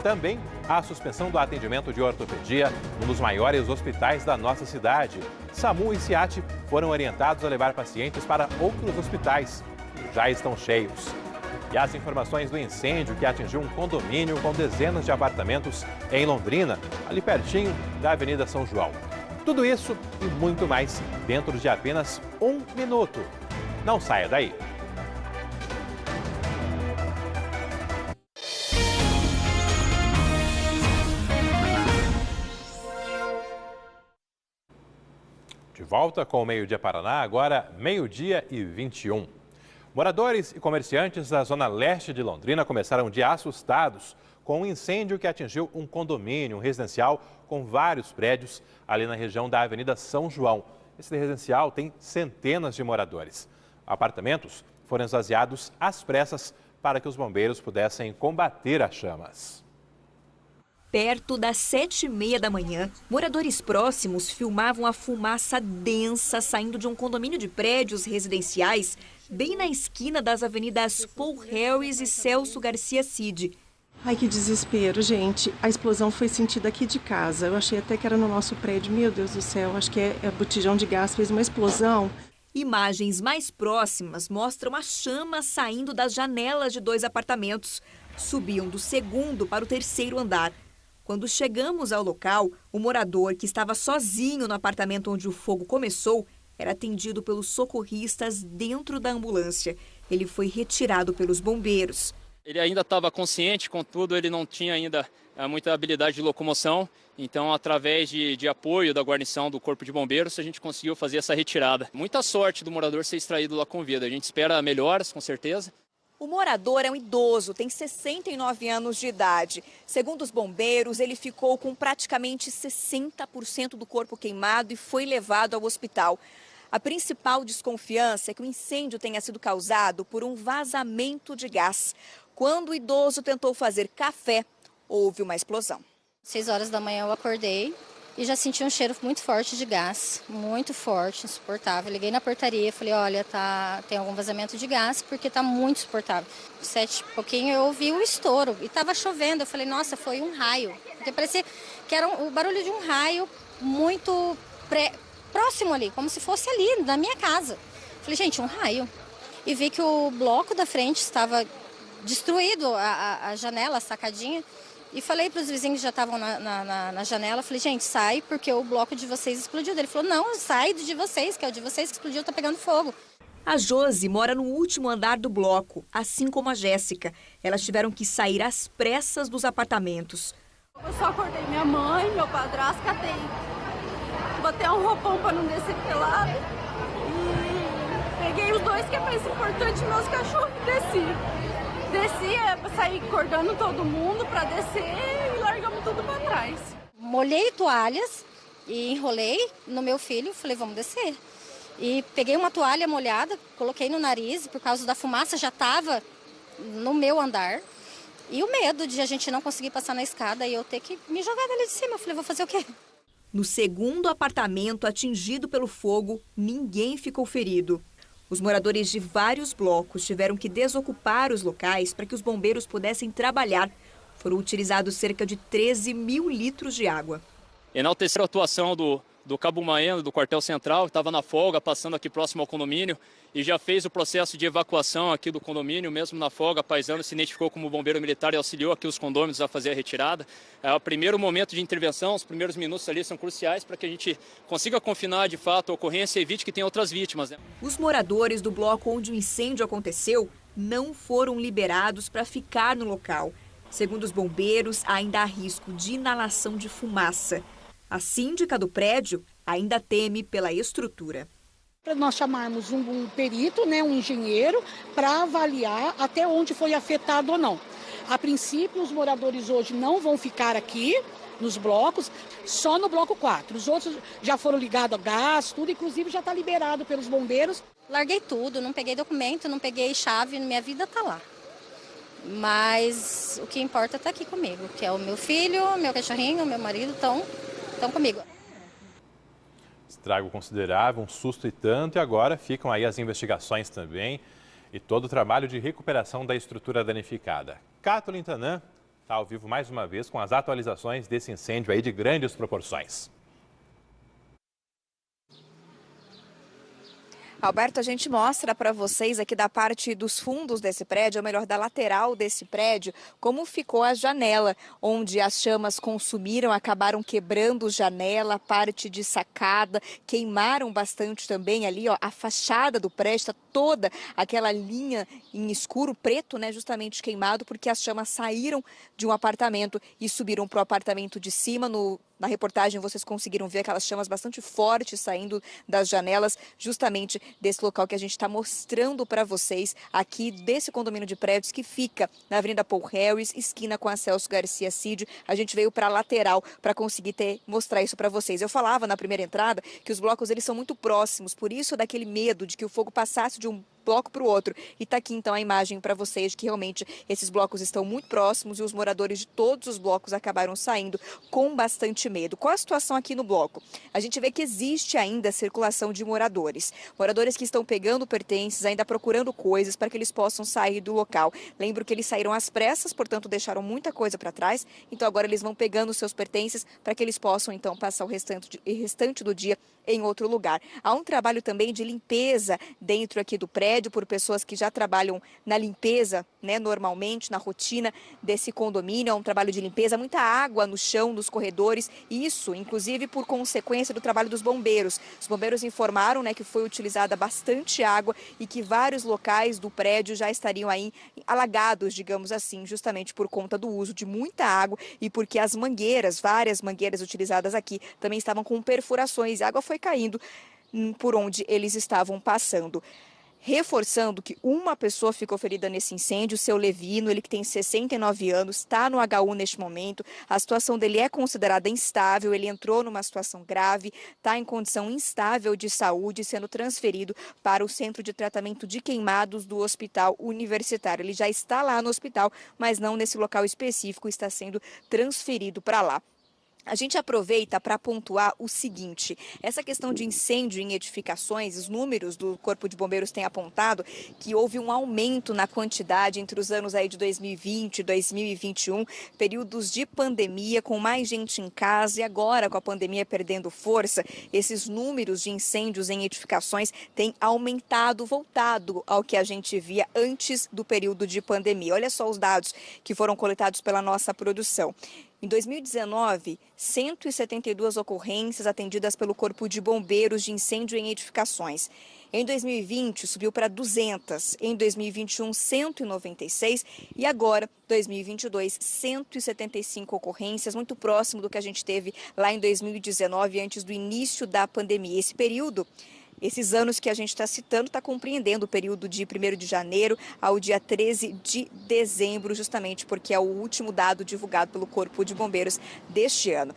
Também a suspensão do atendimento de ortopedia num dos maiores hospitais da nossa cidade. SAMU e SIAT foram orientados a levar pacientes para outros hospitais que já estão cheios. E as informações do incêndio que atingiu um condomínio com dezenas de apartamentos em Londrina, ali pertinho da Avenida São João. Tudo isso e muito mais dentro de apenas um minuto. Não saia daí. De volta com o Meio-Dia Paraná, agora 12h21. Moradores e comerciantes da zona leste de Londrina começaram o dia assustados com um incêndio que atingiu um condomínio, um residencial com vários prédios ali na região da Avenida São João. Esse residencial tem centenas de moradores. Apartamentos foram esvaziados às pressas para que os bombeiros pudessem combater as chamas. Perto das 7h30 da manhã, moradores próximos filmavam a fumaça densa saindo de um condomínio de prédios residenciais bem na esquina das avenidas Paul Harris e Celso Garcia Cid. Ai, que desespero, gente. A explosão foi sentida aqui de casa. Eu achei até que era no nosso prédio. Meu Deus do céu, acho que é botijão de gás, fez uma explosão. Imagens mais próximas mostram as chamas saindo das janelas de 2 apartamentos. Subiam do 2º para o 3º andar. Quando chegamos ao local, o morador, que estava sozinho no apartamento onde o fogo começou, era atendido pelos socorristas dentro da ambulância. Ele foi retirado pelos bombeiros. Ele ainda estava consciente, contudo ele não tinha ainda muita habilidade de locomoção. Então, através de apoio da guarnição do Corpo de Bombeiros, a gente conseguiu fazer essa retirada. Muita sorte do morador ser extraído lá com vida. A gente espera melhoras, com certeza. O morador é um idoso, tem 69 anos de idade. Segundo os bombeiros, ele ficou com praticamente 60% do corpo queimado e foi levado ao hospital. A principal desconfiança é que o incêndio tenha sido causado por um vazamento de gás. Quando o idoso tentou fazer café, houve uma explosão. 6 horas da manhã eu acordei e já senti um cheiro muito forte de gás, muito forte, insuportável. Liguei na portaria e falei, olha, tem algum vazamento de gás porque está muito insuportável. 7 e pouquinho eu ouvi o estouro e estava chovendo. Eu falei, nossa, foi um raio. Porque parecia que era o barulho de um raio muito próximo ali, como se fosse ali, na minha casa. Falei, gente, um raio. E vi que o bloco da frente estava destruído, a janela, a sacadinha. E falei para os vizinhos que já estavam na janela, falei, gente, sai porque o bloco de vocês explodiu. Ele falou, não, sai do de vocês, que é o de vocês que explodiu, tá pegando fogo. A Josi mora no último andar do bloco, assim como a Jéssica. Elas tiveram que sair às pressas dos apartamentos. Eu só acordei minha mãe, meu padrasto, catei. Botei um roupão para não descer pelado. E peguei os 2 que é mais importante, meus cachorros, e desci, saí acordando todo mundo para descer e largamos tudo para trás. Molhei toalhas e enrolei no meu filho, falei, vamos descer. E peguei uma toalha molhada, coloquei no nariz, por causa da fumaça já estava no meu andar. E o medo de a gente não conseguir passar na escada e eu ter que me jogar dali de cima. Eu falei, vou fazer o quê? No 2º apartamento atingido pelo fogo, ninguém ficou ferido. Os moradores de vários blocos tiveram que desocupar os locais para que os bombeiros pudessem trabalhar. Foram utilizados cerca de 13 mil litros de água. Enaltecer a atuação do Cabo Maeno, do quartel central, que estava na folga, passando aqui próximo ao condomínio, e já fez o processo de evacuação aqui do condomínio, mesmo na folga. A paisano se identificou como bombeiro militar e auxiliou aqui os condôminos a fazer a retirada. O primeiro momento de intervenção, os primeiros minutos ali são cruciais para que a gente consiga confinar de fato a ocorrência e evite que tenha outras vítimas, né? Os moradores do bloco onde o incêndio aconteceu não foram liberados para ficar no local. Segundo os bombeiros, ainda há risco de inalação de fumaça. A síndica do prédio ainda teme pela estrutura. Para nós chamarmos um perito, né, um engenheiro, para avaliar até onde foi afetado ou não. A princípio, os moradores hoje não vão ficar aqui nos blocos, só no bloco 4. Os outros já foram ligados a gás, tudo, inclusive já está liberado pelos bombeiros. Larguei tudo, não peguei documento, não peguei chave, minha vida está lá. Mas o que importa está aqui comigo, que é o meu filho, meu cachorrinho, meu marido estão comigo. Estrago considerável, um susto e tanto, e agora ficam aí as investigações também e todo o trabalho de recuperação da estrutura danificada. Kathleen Tanã está ao vivo mais uma vez com as atualizações desse incêndio aí de grandes proporções. Alberto, a gente mostra para vocês aqui da parte dos fundos desse prédio, ou melhor, da lateral desse prédio, como ficou a janela, onde as chamas consumiram, acabaram quebrando janela, parte de sacada, queimaram bastante também ali, ó, a fachada do prédio, toda aquela linha em escuro, preto, né, justamente queimado, porque as chamas saíram de um apartamento e subiram para o apartamento de cima. Na reportagem vocês conseguiram ver aquelas chamas bastante fortes saindo das janelas, justamente desse local que a gente está mostrando para vocês aqui desse condomínio de prédios que fica na Avenida Paul Harris, esquina com a Celso Garcia Cid. A gente veio para a lateral para conseguir mostrar isso para vocês. Eu falava na primeira entrada que os blocos eles são muito próximos, por isso daquele medo de que o fogo passasse de um bloco para o outro. E está aqui então a imagem para vocês de que realmente esses blocos estão muito próximos e os moradores de todos os blocos acabaram saindo com bastante medo. Qual a situação aqui no bloco? A gente vê que existe ainda circulação de moradores. Moradores que estão pegando pertences, ainda procurando coisas para que eles possam sair do local. Lembro que eles saíram às pressas, portanto deixaram muita coisa para trás. Então agora eles vão pegando seus pertences para que eles possam então passar o restante do dia em outro lugar. Há um trabalho também de limpeza dentro aqui do prédio por pessoas que já trabalham na limpeza, né, normalmente, na rotina desse condomínio. É um trabalho de limpeza, muita água no chão, nos corredores, isso, inclusive, por consequência do trabalho dos bombeiros. Os bombeiros informaram, né, que foi utilizada bastante água e que vários locais do prédio já estariam aí alagados, digamos assim, justamente por conta do uso de muita água e porque as mangueiras, várias mangueiras utilizadas aqui, também estavam com perfurações. A água foi caindo por onde eles estavam passando. Reforçando que uma pessoa ficou ferida nesse incêndio, o seu Levino, ele que tem 69 anos, está no HU neste momento. A situação dele é considerada instável, ele entrou numa situação grave, está em condição instável de saúde, sendo transferido para o Centro de Tratamento de Queimados do Hospital Universitário. Ele já está lá no hospital, mas não nesse local específico, está sendo transferido para lá. A gente aproveita para pontuar o seguinte, essa questão de incêndio em edificações, os números do Corpo de Bombeiros têm apontado que houve um aumento na quantidade entre os anos aí de 2020 e 2021, períodos de pandemia, com mais gente em casa e agora com a pandemia perdendo força, esses números de incêndios em edificações têm aumentado, voltado ao que a gente via antes do período de pandemia. Olha só os dados que foram coletados pela nossa produção. Em 2019, 172 ocorrências atendidas pelo Corpo de Bombeiros de incêndio em edificações. Em 2020, subiu para 200. Em 2021, 196. E agora, 2022, 175 ocorrências, muito próximo do que a gente teve lá em 2019, antes do início da pandemia. Esse período, esses anos que a gente está citando, está compreendendo o período de 1º de janeiro ao dia 13 de dezembro, justamente porque é o último dado divulgado pelo Corpo de Bombeiros deste ano.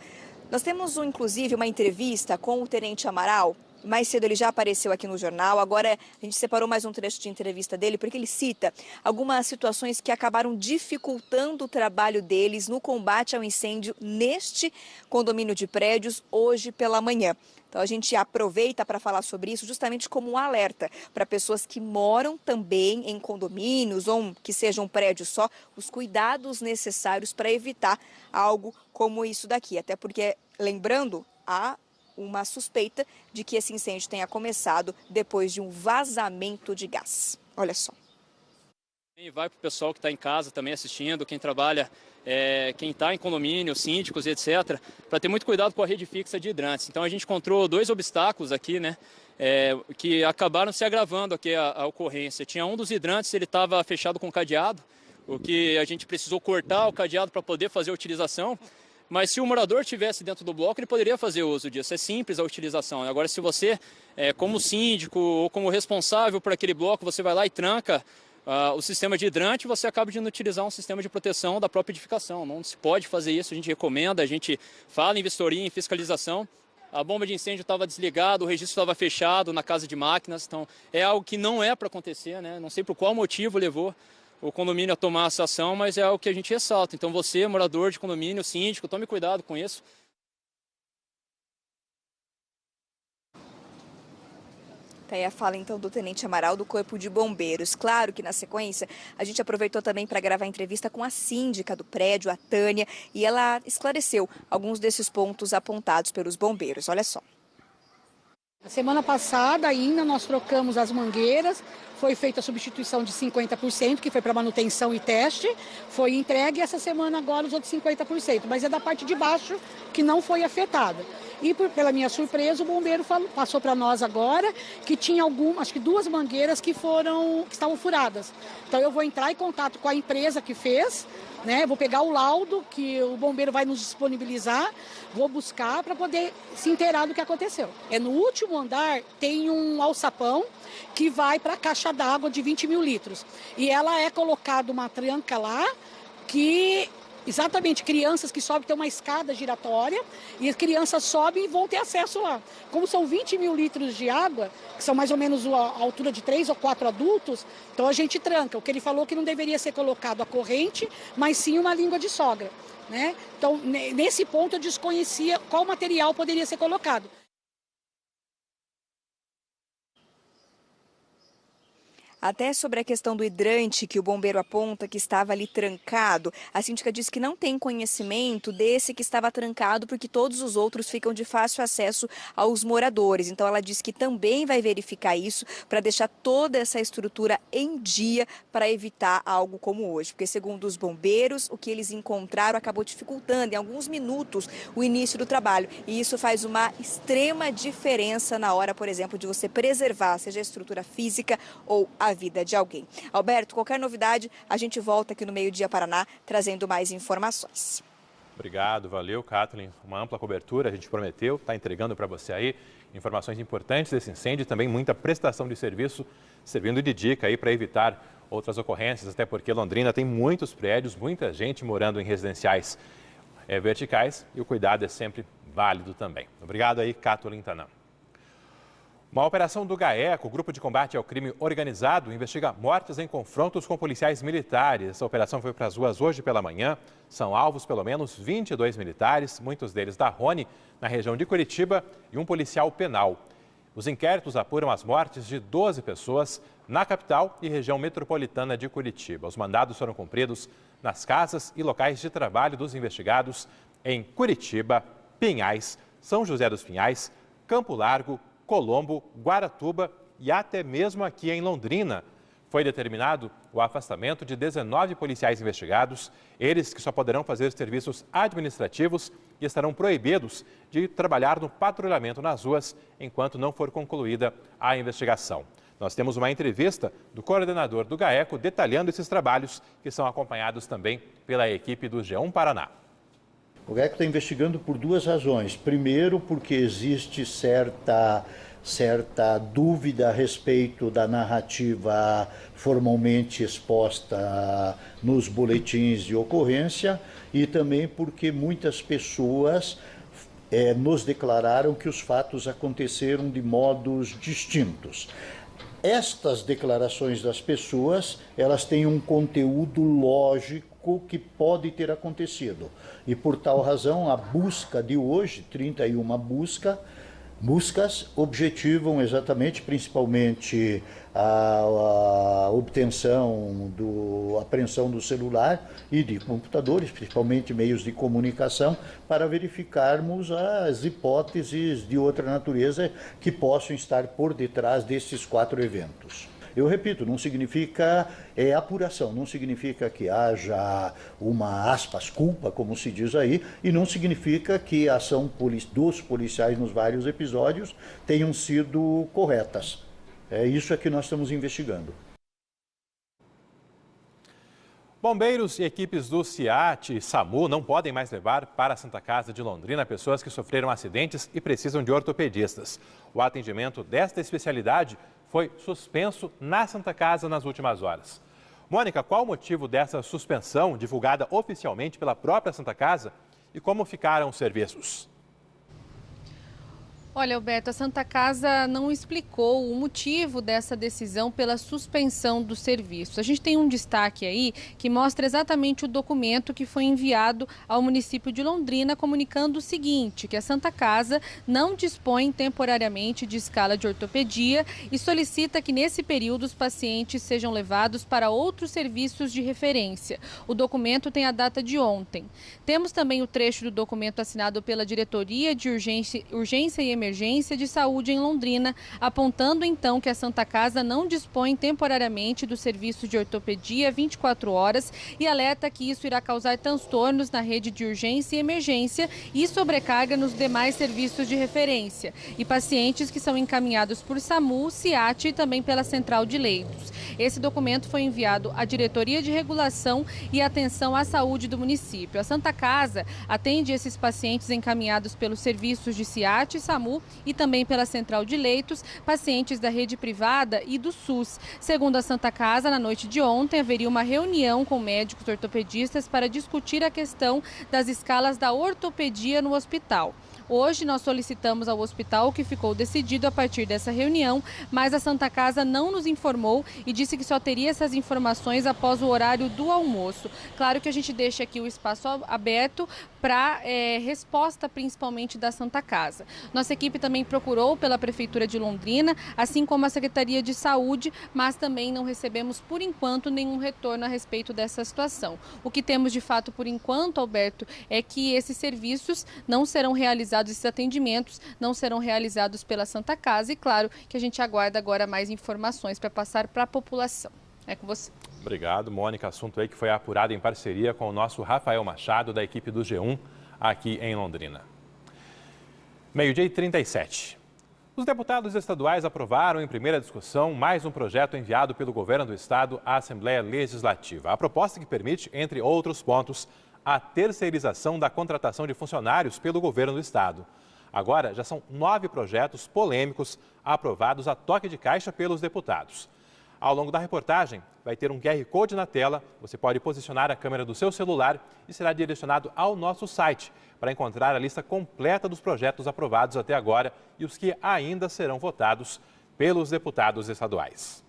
Nós temos, inclusive, uma entrevista com o Tenente Amaral. Mais cedo ele já apareceu aqui no jornal, agora a gente separou mais um trecho de entrevista dele, porque ele cita algumas situações que acabaram dificultando o trabalho deles no combate ao incêndio neste condomínio de prédios hoje pela manhã. Então a gente aproveita para falar sobre isso justamente como um alerta para pessoas que moram também em condomínios ou que seja um prédio só, os cuidados necessários para evitar algo como isso daqui. Até porque, lembrando, há uma suspeita de que esse incêndio tenha começado depois de um vazamento de gás. Olha só. E vai para o pessoal que está em casa também assistindo, quem trabalha, quem está em condomínio, síndicos e etc., para ter muito cuidado com a rede fixa de hidrantes. Então a gente encontrou 2 obstáculos aqui, né, que acabaram se agravando aqui a ocorrência. Tinha um dos hidrantes, ele estava fechado com cadeado, o que a gente precisou cortar o cadeado para poder fazer a utilização. Mas se o morador estivesse dentro do bloco, ele poderia fazer uso disso. É simples a utilização. Agora, se você, como síndico ou como responsável por aquele bloco, você vai lá e tranca o sistema de hidrante, você acaba de utilizar um sistema de proteção da própria edificação. Não se pode fazer isso, a gente recomenda, a gente fala em vistoria, em fiscalização. A bomba de incêndio estava desligada, o registro estava fechado na casa de máquinas. Então, é algo que não é para acontecer, né? Não sei por qual motivo levou o condomínio a tomar essa ação, mas é algo que a gente ressalta. Então você, morador de condomínio, síndico, tome cuidado com isso. Tá aí a fala então do Tenente Amaral do Corpo de Bombeiros. Claro que na sequência a gente aproveitou também para gravar a entrevista com a síndica do prédio, a Tânia, e ela esclareceu alguns desses pontos apontados pelos bombeiros. Olha só. A semana passada ainda nós trocamos as mangueiras, foi feita a substituição de 50%, que foi para manutenção e teste, foi entregue essa semana agora os outros 50%, mas é da parte de baixo que não foi afetada. E pela minha surpresa, o bombeiro passou para nós agora que tinha acho que 2 mangueiras que estavam furadas. Então eu vou entrar em contato com a empresa que fez, né? Vou pegar o laudo que o bombeiro vai nos disponibilizar, vou buscar para poder se inteirar do que aconteceu. No último andar tem um alçapão que vai para a caixa d'água de 20 mil litros. E ela é colocada uma tranca lá que Exatamente, crianças que sobem, tem uma escada giratória e as crianças sobem e vão ter acesso lá. Como são 20 mil litros de água, que são mais ou menos a altura de 3 ou 4 adultos, então a gente tranca. O que ele falou que não deveria ser colocado a corrente, mas sim uma língua de sogra, né? Então, nesse ponto eu desconhecia qual material poderia ser colocado. Até sobre a questão do hidrante que o bombeiro aponta que estava ali trancado, a síndica diz que não tem conhecimento desse que estava trancado porque todos os outros ficam de fácil acesso aos moradores. Então ela diz que também vai verificar isso para deixar toda essa estrutura em dia para evitar algo como hoje. Porque segundo os bombeiros, o que eles encontraram acabou dificultando em alguns minutos o início do trabalho. E isso faz uma extrema diferença na hora, por exemplo, de você preservar, seja a estrutura física ou a vida de alguém. Alberto, qualquer novidade, a gente volta aqui no Meio Dia Paraná trazendo mais informações. Obrigado, valeu, Kathleen. Uma ampla cobertura, a gente prometeu, está entregando para você aí informações importantes desse incêndio e também muita prestação de serviço, servindo de dica aí para evitar outras ocorrências, até porque Londrina tem muitos prédios, muita gente morando em residenciais verticais e o cuidado é sempre válido também. Obrigado aí, Kathleen Tanã. Uma operação do GAECO, o Grupo de Combate ao Crime Organizado, investiga mortes em confrontos com policiais militares. Essa operação foi para as ruas hoje pela manhã. São alvos pelo menos 22 militares, muitos deles da Rony, na região de Curitiba, e um policial penal. Os inquéritos apuram as mortes de 12 pessoas na capital e região metropolitana de Curitiba. Os mandados foram cumpridos nas casas e locais de trabalho dos investigados em Curitiba, Pinhais, São José dos Pinhais, Campo Largo, Colombo, Guaratuba e até mesmo aqui em Londrina. Foi determinado o afastamento de 19 policiais investigados, eles que só poderão fazer serviços administrativos e estarão proibidos de trabalhar no patrulhamento nas ruas enquanto não for concluída a investigação. Nós temos uma entrevista do coordenador do GAECO detalhando esses trabalhos que são acompanhados também pela equipe do G1 Paraná. O GAECO está investigando por duas razões. Primeiro, porque existe certa dúvida a respeito da narrativa formalmente exposta nos boletins de ocorrência e também porque muitas pessoas nos declararam que os fatos aconteceram de modos distintos. Estas declarações das pessoas, elas têm um conteúdo lógico que pode ter acontecido. E por tal razão, a busca de hoje, 31 buscas, objetivam exatamente, principalmente, a obtenção, apreensão do celular e de computadores, principalmente meios de comunicação, para verificarmos as hipóteses de outra natureza que possam estar por detrás desses 4 eventos. Eu repito, não significa apuração, não significa que haja uma, aspas, culpa, como se diz aí, e não significa que a ação dos policiais nos vários episódios tenham sido corretas. É isso que nós estamos investigando. Bombeiros e equipes do SIAT e SAMU não podem mais levar para a Santa Casa de Londrina pessoas que sofreram acidentes e precisam de ortopedistas. O atendimento desta especialidade foi suspenso na Santa Casa nas últimas horas. Mônica, qual o motivo dessa suspensão divulgada oficialmente pela própria Santa Casa e como ficaram os serviços? Olha, Alberto, a Santa Casa não explicou o motivo dessa decisão pela suspensão do serviço. A gente tem um destaque aí que mostra exatamente o documento que foi enviado ao município de Londrina, comunicando o seguinte, que a Santa Casa não dispõe temporariamente de escala de ortopedia e solicita que nesse período os pacientes sejam levados para outros serviços de referência. O documento tem a data de ontem. Temos também o trecho do documento assinado pela Diretoria de Urgência e Emergência de Saúde em Londrina, apontando então que a Santa Casa não dispõe temporariamente do serviço de ortopedia 24 horas e alerta que isso irá causar transtornos na rede de urgência e emergência e sobrecarga nos demais serviços de referência e pacientes que são encaminhados por SAMU, SIAT e também pela Central de Leitos. Esse documento foi enviado à Diretoria de Regulação e Atenção à Saúde do município. A Santa Casa atende esses pacientes encaminhados pelos serviços de SIAT, SAMU e também pela Central de Leitos, pacientes da rede privada e do SUS. Segundo a Santa Casa, na noite de ontem haveria uma reunião com médicos ortopedistas para discutir a questão das escalas da ortopedia no hospital. Hoje nós solicitamos ao hospital o que ficou decidido a partir dessa reunião, mas a Santa Casa não nos informou e disse que só teria essas informações após o horário do almoço. Claro que a gente deixa aqui o espaço aberto para resposta, principalmente da Santa Casa. Nossa equipe também procurou pela Prefeitura de Londrina, assim como a Secretaria de Saúde, mas também não recebemos, por enquanto, nenhum retorno a respeito dessa situação. O que temos de fato, por enquanto, Alberto, é que esses serviços não serão realizados, esses atendimentos não serão realizados pela Santa Casa e, claro, que a gente aguarda agora mais informações para passar para a população. É com você. Obrigado, Mônica. Assunto aí que foi apurado em parceria com o nosso Rafael Machado, da equipe do G1, aqui em Londrina. 12h37. Os deputados estaduais aprovaram em primeira discussão mais um projeto enviado pelo governo do estado à Assembleia Legislativa. A proposta que permite, entre outros pontos, a terceirização da contratação de funcionários pelo governo do estado. Agora, já são 9 projetos polêmicos aprovados a toque de caixa pelos deputados. Ao longo da reportagem, vai ter um QR Code na tela, você pode posicionar a câmera do seu celular e será direcionado ao nosso site para encontrar a lista completa dos projetos aprovados até agora e os que ainda serão votados pelos deputados estaduais.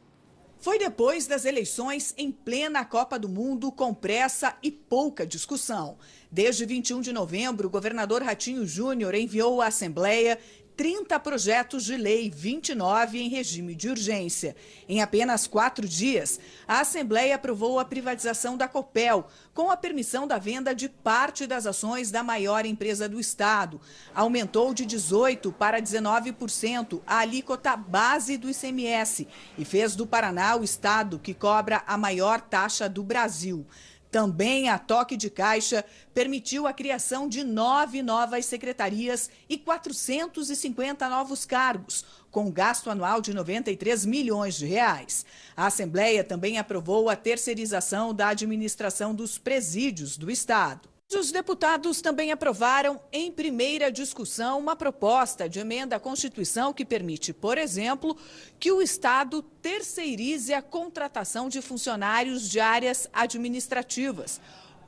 Foi depois das eleições em plena Copa do Mundo, com pressa e pouca discussão. Desde 21 de novembro, o governador Ratinho Júnior enviou à Assembleia 30 projetos de lei, 29 em regime de urgência. Em apenas 4 dias, a Assembleia aprovou a privatização da Copel, com a permissão da venda de parte das ações da maior empresa do estado. Aumentou de 18% para 19% a alíquota base do ICMS e fez do Paraná o estado que cobra a maior taxa do Brasil. Também a toque de caixa permitiu a criação de 9 novas secretarias e 450 novos cargos, com gasto anual de 93 milhões de reais. A Assembleia também aprovou a terceirização da administração dos presídios do estado. Os deputados também aprovaram, em primeira discussão, uma proposta de emenda à Constituição que permite, por exemplo, que o Estado terceirize a contratação de funcionários de áreas administrativas.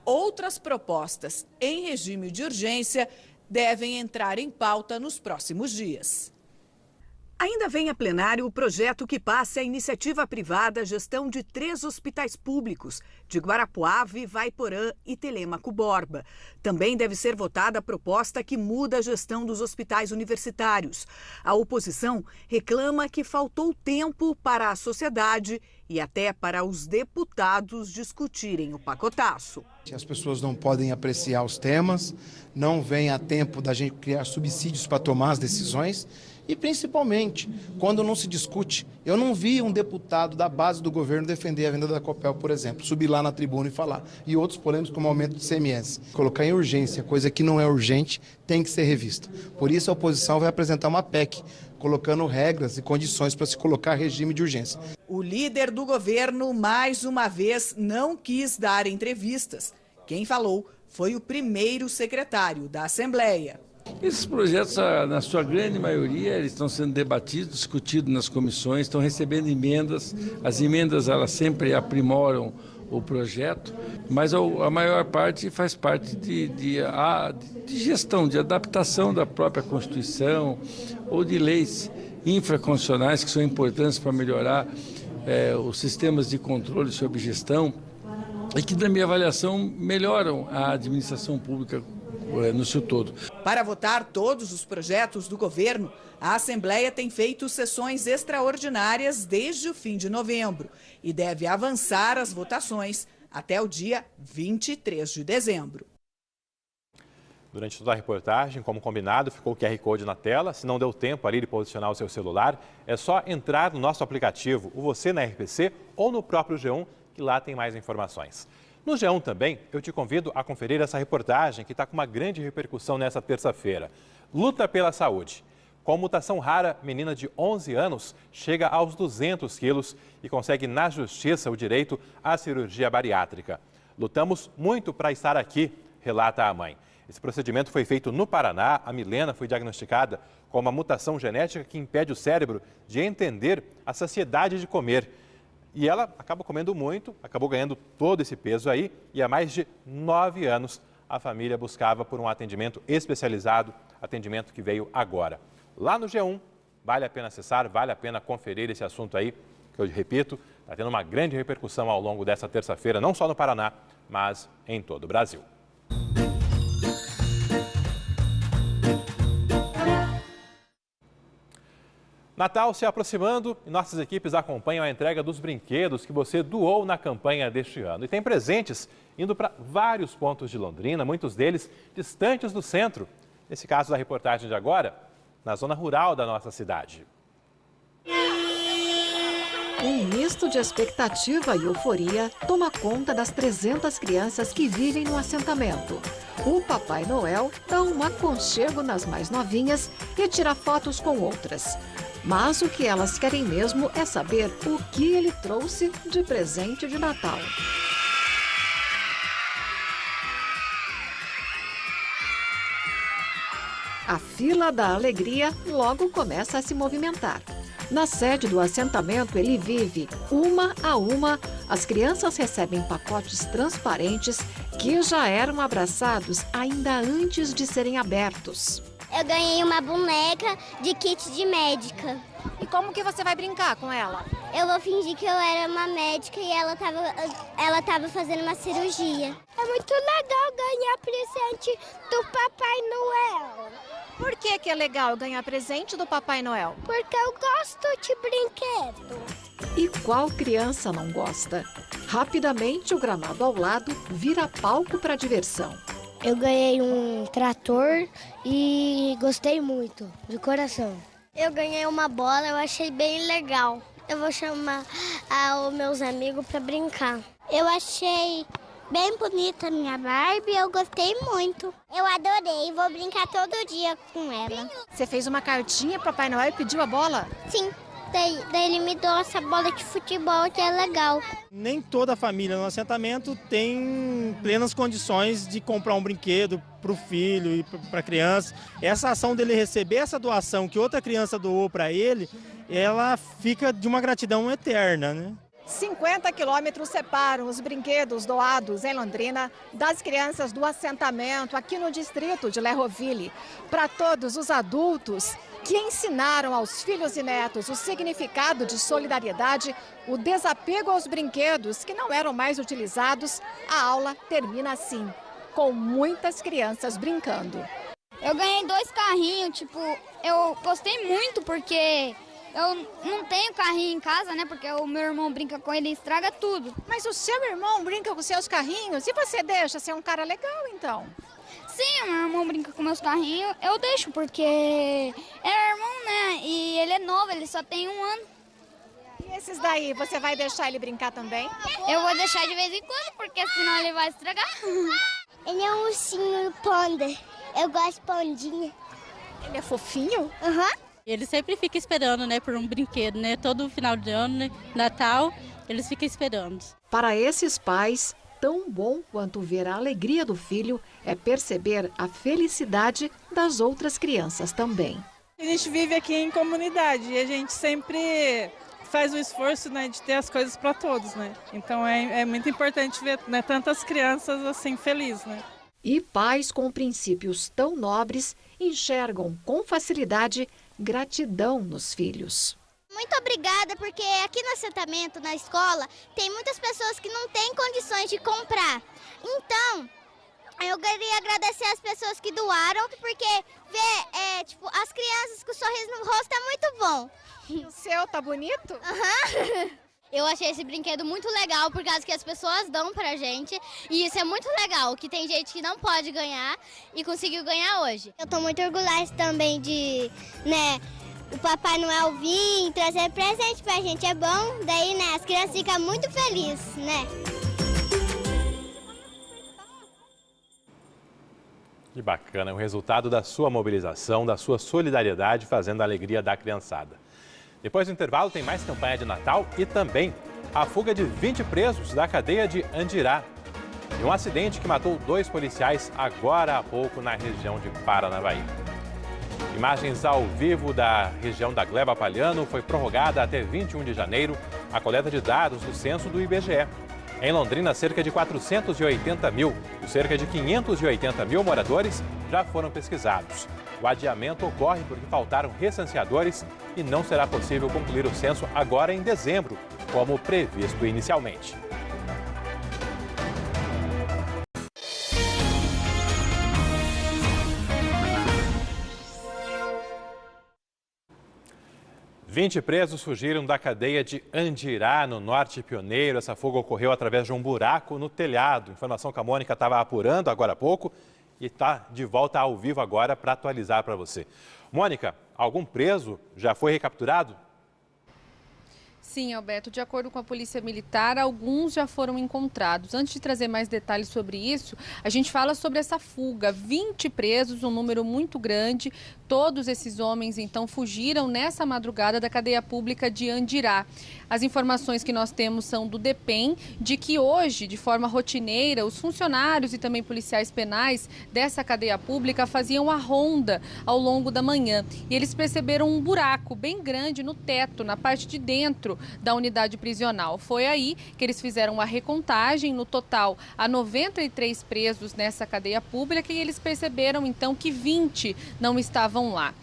Outras propostas em regime de urgência devem entrar em pauta nos próximos dias. Ainda vem a plenário o projeto que passa a iniciativa privada a gestão de 3 hospitais públicos, de Guarapuava, Ivaiporã e Telêmaco Borba. Também deve ser votada a proposta que muda a gestão dos hospitais universitários. A oposição reclama que faltou tempo para a sociedade e até para os deputados discutirem o pacotaço. As pessoas não podem apreciar os temas, não vem a tempo da gente criar subsídios para tomar as decisões. E, principalmente, quando não se discute. Eu não vi um deputado da base do governo defender a venda da Copel, por exemplo, subir lá na tribuna e falar. E outros polêmicos como o aumento do ICMS. Colocar em urgência, coisa que não é urgente, tem que ser revista. Por isso, a oposição vai apresentar uma PEC, colocando regras e condições para se colocar regime de urgência. O líder do governo, mais uma vez, não quis dar entrevistas. Quem falou foi o primeiro secretário da Assembleia. Esses projetos, na sua grande maioria, eles estão sendo debatidos, discutidos nas comissões, estão recebendo emendas. As emendas, elas sempre aprimoram o projeto, mas a maior parte faz parte de gestão, de adaptação da própria Constituição ou de leis infraconstitucionais que são importantes para melhorar os sistemas de controle sobre gestão e que, na minha avaliação, melhoram a administração pública no seu todo. Para votar todos os projetos do governo, a Assembleia tem feito sessões extraordinárias desde o fim de novembro e deve avançar as votações até o dia 23 de dezembro. Durante toda a reportagem, como combinado, ficou o QR Code na tela. Se não deu tempo ali de posicionar o seu celular, é só entrar no nosso aplicativo, o Você na RPC ou no próprio G1, que lá tem mais informações. No G1 também, eu te convido a conferir essa reportagem que está com uma grande repercussão nessa terça-feira. Luta pela saúde. Com mutação rara, menina de 11 anos chega aos 200 quilos e consegue na justiça o direito à cirurgia bariátrica. Lutamos muito para estar aqui, relata a mãe. Esse procedimento foi feito no Paraná. A Milena foi diagnosticada com uma mutação genética que impede o cérebro de entender a saciedade de comer. E ela acaba comendo muito, acabou ganhando todo esse peso aí e há mais de 9 anos a família buscava por um atendimento especializado, atendimento que veio agora. Lá no G1, vale a pena acessar, vale a pena conferir esse assunto aí, que eu repito, está tendo uma grande repercussão ao longo dessa terça-feira, não só no Paraná, mas em todo o Brasil. Natal se aproximando e nossas equipes acompanham a entrega dos brinquedos que você doou na campanha deste ano. E tem presentes indo para vários pontos de Londrina, muitos deles distantes do centro. Nesse caso da reportagem de agora, na zona rural da nossa cidade. Um misto de expectativa e euforia toma conta das 300 crianças que vivem no assentamento. O Papai Noel dá um aconchego nas mais novinhas e tira fotos com outras. Mas o que elas querem mesmo é saber o que ele trouxe de presente de Natal. A fila da alegria logo começa a se movimentar. Na sede do assentamento Ele Vive, uma a uma, as crianças recebem pacotes transparentes que já eram abraçados ainda antes de serem abertos. Eu ganhei uma boneca de kit de médica. E como que você vai brincar com ela? Eu vou fingir que eu era uma médica e ela tava fazendo uma cirurgia. É muito legal ganhar presente do Papai Noel. Por que é legal ganhar presente do Papai Noel? Porque eu gosto de brinquedo. E qual criança não gosta? Rapidamente, o gramado ao lado vira palco para diversão. Eu ganhei um trator e gostei muito, de coração. Eu ganhei uma bola, eu achei bem legal. Eu vou chamar os meus amigos para brincar. Eu achei bem bonita a minha Barbie, eu gostei muito. Eu adorei, vou brincar todo dia com ela. Você fez uma cartinha para Papai Noel e pediu a bola? Sim, daí ele me deu essa bola de futebol que é legal. Nem toda a família no assentamento tem plenas condições de comprar um brinquedo para o filho e para a criança. Essa ação dele receber essa doação que outra criança doou para ele, ela fica de uma gratidão eterna, né? 50 quilômetros separam os brinquedos doados em Londrina das crianças do assentamento aqui no distrito de Lerroville. Para todos os adultos que ensinaram aos filhos e netos o significado de solidariedade, o desapego aos brinquedos que não eram mais utilizados, a aula termina assim, com muitas crianças brincando. Eu ganhei 2 carrinhos, eu gostei muito porque eu não tenho carrinho em casa, né? Porque o meu irmão brinca com ele e estraga tudo. Mas o seu irmão brinca com seus carrinhos e você deixa ser um cara legal, então? Sim, o meu irmão brinca com meus carrinhos, eu deixo, porque é irmão, né? E ele é novo, ele só tem 1 ano. E esses daí, você vai deixar ele brincar também? Eu vou deixar de vez em quando, porque senão ele vai estragar. Ele é um ursinho panda, eu gosto de pandinha. Ele é fofinho? Aham. Ele sempre fica esperando, né, por um brinquedo, né? Todo final de ano, né, Natal, eles ficam esperando. Para esses pais, tão bom quanto ver a alegria do filho é perceber a felicidade das outras crianças também. A gente vive aqui em comunidade e a gente sempre faz o esforço, né, de ter as coisas para todos, né? Então é muito importante ver, né, tantas crianças assim felizes, né? E pais com princípios tão nobres enxergam com facilidade gratidão nos filhos. Muito obrigada, porque aqui no assentamento, na escola, tem muitas pessoas que não têm condições de comprar. Então, eu queria agradecer as pessoas que doaram, porque ver as crianças com sorriso no rosto é muito bom. O seu tá bonito? Aham. Eu achei esse brinquedo muito legal, por causa que as pessoas dão pra gente. E isso é muito legal, que tem gente que não pode ganhar e conseguiu ganhar hoje. Eu tô muito orgulhosa também de, o Papai Noel vir e trazer presente pra gente. É bom, daí, as crianças ficam muito felizes, Que bacana, o resultado da sua mobilização, da sua solidariedade, fazendo a alegria da criançada. Depois do intervalo tem mais campanha de Natal e também a fuga de 20 presos da cadeia de Andirá. E um acidente que matou 2 policiais agora há pouco na região de Paranavaí. Imagens ao vivo da região da Gleba Palhano. Foi prorrogada até 21 de janeiro a coleta de dados do censo do IBGE. Em Londrina, cerca de 480 mil e cerca de 580 mil moradores já foram pesquisados. O adiamento ocorre porque faltaram recenseadores e não será possível concluir o censo agora em dezembro, como previsto inicialmente. Vinte presos fugiram da cadeia de Andirá, no Norte Pioneiro. Essa fuga ocorreu através de um buraco no telhado. Informação que a Mônica estava apurando agora há pouco e está de volta ao vivo agora para atualizar para você. Mônica, algum preso já foi recapturado? Sim, Alberto, de acordo com a Polícia Militar, alguns já foram encontrados. Antes de trazer mais detalhes sobre isso, a gente fala sobre essa fuga. 20 presos, um número muito grande. Todos esses homens, então, fugiram nessa madrugada da cadeia pública de Andirá. As informações que nós temos são do DEPEN, de que hoje, de forma rotineira, os funcionários e também policiais penais dessa cadeia pública faziam a ronda ao longo da manhã. E eles perceberam um buraco bem grande no teto, na parte de dentro da unidade prisional. Foi aí que eles fizeram a recontagem. No total, há 93 presos nessa cadeia pública e eles perceberam então que 20 não estavam lá.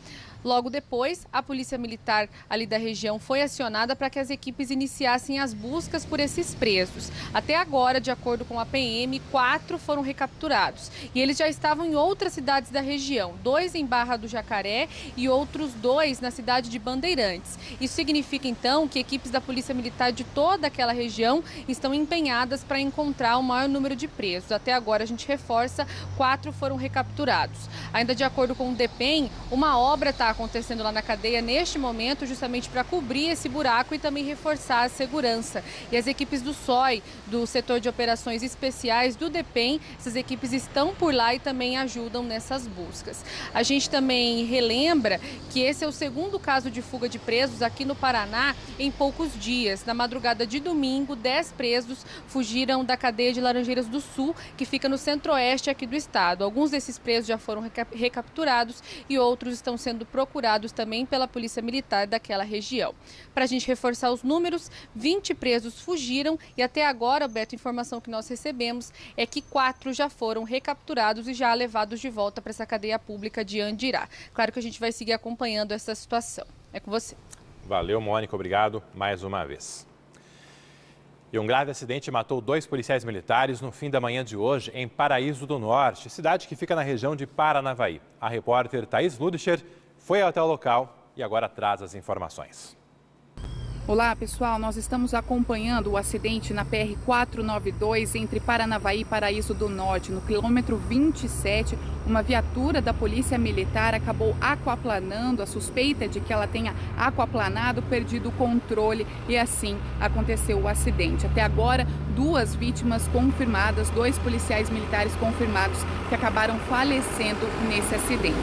Logo depois, a Polícia Militar ali da região foi acionada para que as equipes iniciassem as buscas por esses presos. Até agora, de acordo com a PM, 4 foram recapturados. E eles já estavam em outras cidades da região, 2 em Barra do Jacaré e outros 2 na cidade de Bandeirantes. Isso significa, então, que equipes da Polícia Militar de toda aquela região estão empenhadas para encontrar o maior número de presos. Até agora, a gente reforça, 4 foram recapturados. Ainda de acordo com o DEPEN, uma obra está acontecendo lá na cadeia neste momento, justamente para cobrir esse buraco e também reforçar a segurança. E as equipes do SOI, do Setor de Operações Especiais do DEPEN, essas equipes estão por lá e também ajudam nessas buscas. A gente também relembra que esse é o segundo caso de fuga de presos aqui no Paraná em poucos dias. Na madrugada de domingo, 10 presos fugiram da cadeia de Laranjeiras do Sul, que fica no centro-oeste aqui do estado. Alguns desses presos já foram recapturados e outros estão sendo procurados também pela Polícia Militar daquela região. Para a gente reforçar os números, 20 presos fugiram e até agora, Beto, a informação que nós recebemos é que 4 já foram recapturados e já levados de volta para essa cadeia pública de Andirá. Claro que a gente vai seguir acompanhando essa situação. É com você. Valeu, Mônica. Obrigado mais uma vez. E um grave acidente matou 2 policiais militares no fim da manhã de hoje em Paraíso do Norte, cidade que fica na região de Paranavaí. A repórter Thaís Ludicher foi até o local e agora traz as informações. Olá, pessoal. Nós estamos acompanhando o acidente na PR-492 entre Paranavaí e Paraíso do Norte. No quilômetro 27, uma viatura da Polícia Militar acabou aquaplanando. A suspeita é de que ela tenha aquaplanado, perdido o controle e assim aconteceu o acidente. Até agora, 2 vítimas confirmadas, 2 policiais militares confirmados que acabaram falecendo nesse acidente.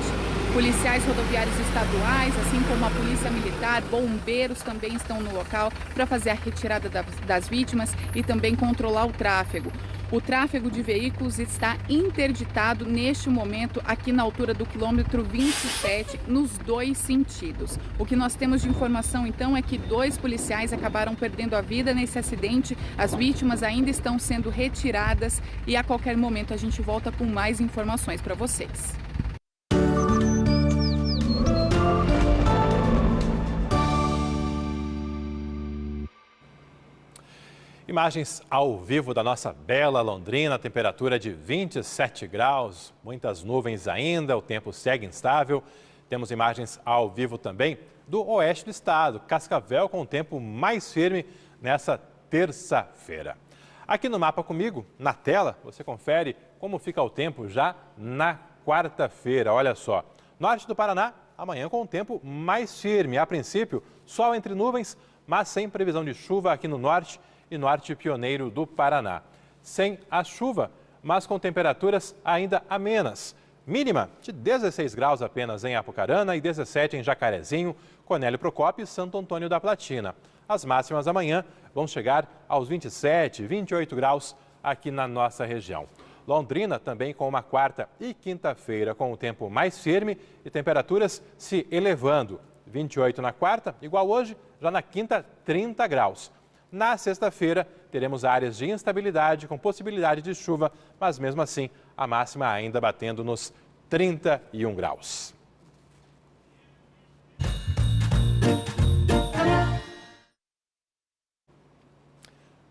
Policiais rodoviários estaduais, assim como a Polícia Militar, bombeiros também estão no local para fazer a retirada das vítimas e também controlar o tráfego. O tráfego de veículos está interditado neste momento aqui na altura do quilômetro 27, nos 2 sentidos. O que nós temos de informação então é que 2 policiais acabaram perdendo a vida nesse acidente, as vítimas ainda estão sendo retiradas e a qualquer momento a gente volta com mais informações para vocês. Imagens ao vivo da nossa bela Londrina, temperatura de 27 graus, muitas nuvens ainda, o tempo segue instável. Temos imagens ao vivo também do oeste do estado, Cascavel com o tempo mais firme nessa terça-feira. Aqui no Mapa Comigo, na tela, você confere como fica o tempo já na quarta-feira. Olha só, norte do Paraná, amanhã com o tempo mais firme. A princípio, sol entre nuvens, mas sem previsão de chuva aqui no norte e Norte Pioneiro do Paraná. Sem a chuva, mas com temperaturas ainda amenas. Mínima de 16 graus apenas em Apucarana e 17 em Jacarezinho, Cornélio Procópio e Santo Antônio da Platina. As máximas amanhã vão chegar aos 27, 28 graus aqui na nossa região. Londrina também com uma quarta e quinta-feira com o tempo mais firme e temperaturas se elevando. 28 na quarta, igual hoje, já na quinta, 30 graus. Na sexta-feira, teremos áreas de instabilidade com possibilidade de chuva, mas mesmo assim, a máxima ainda batendo nos 31 graus.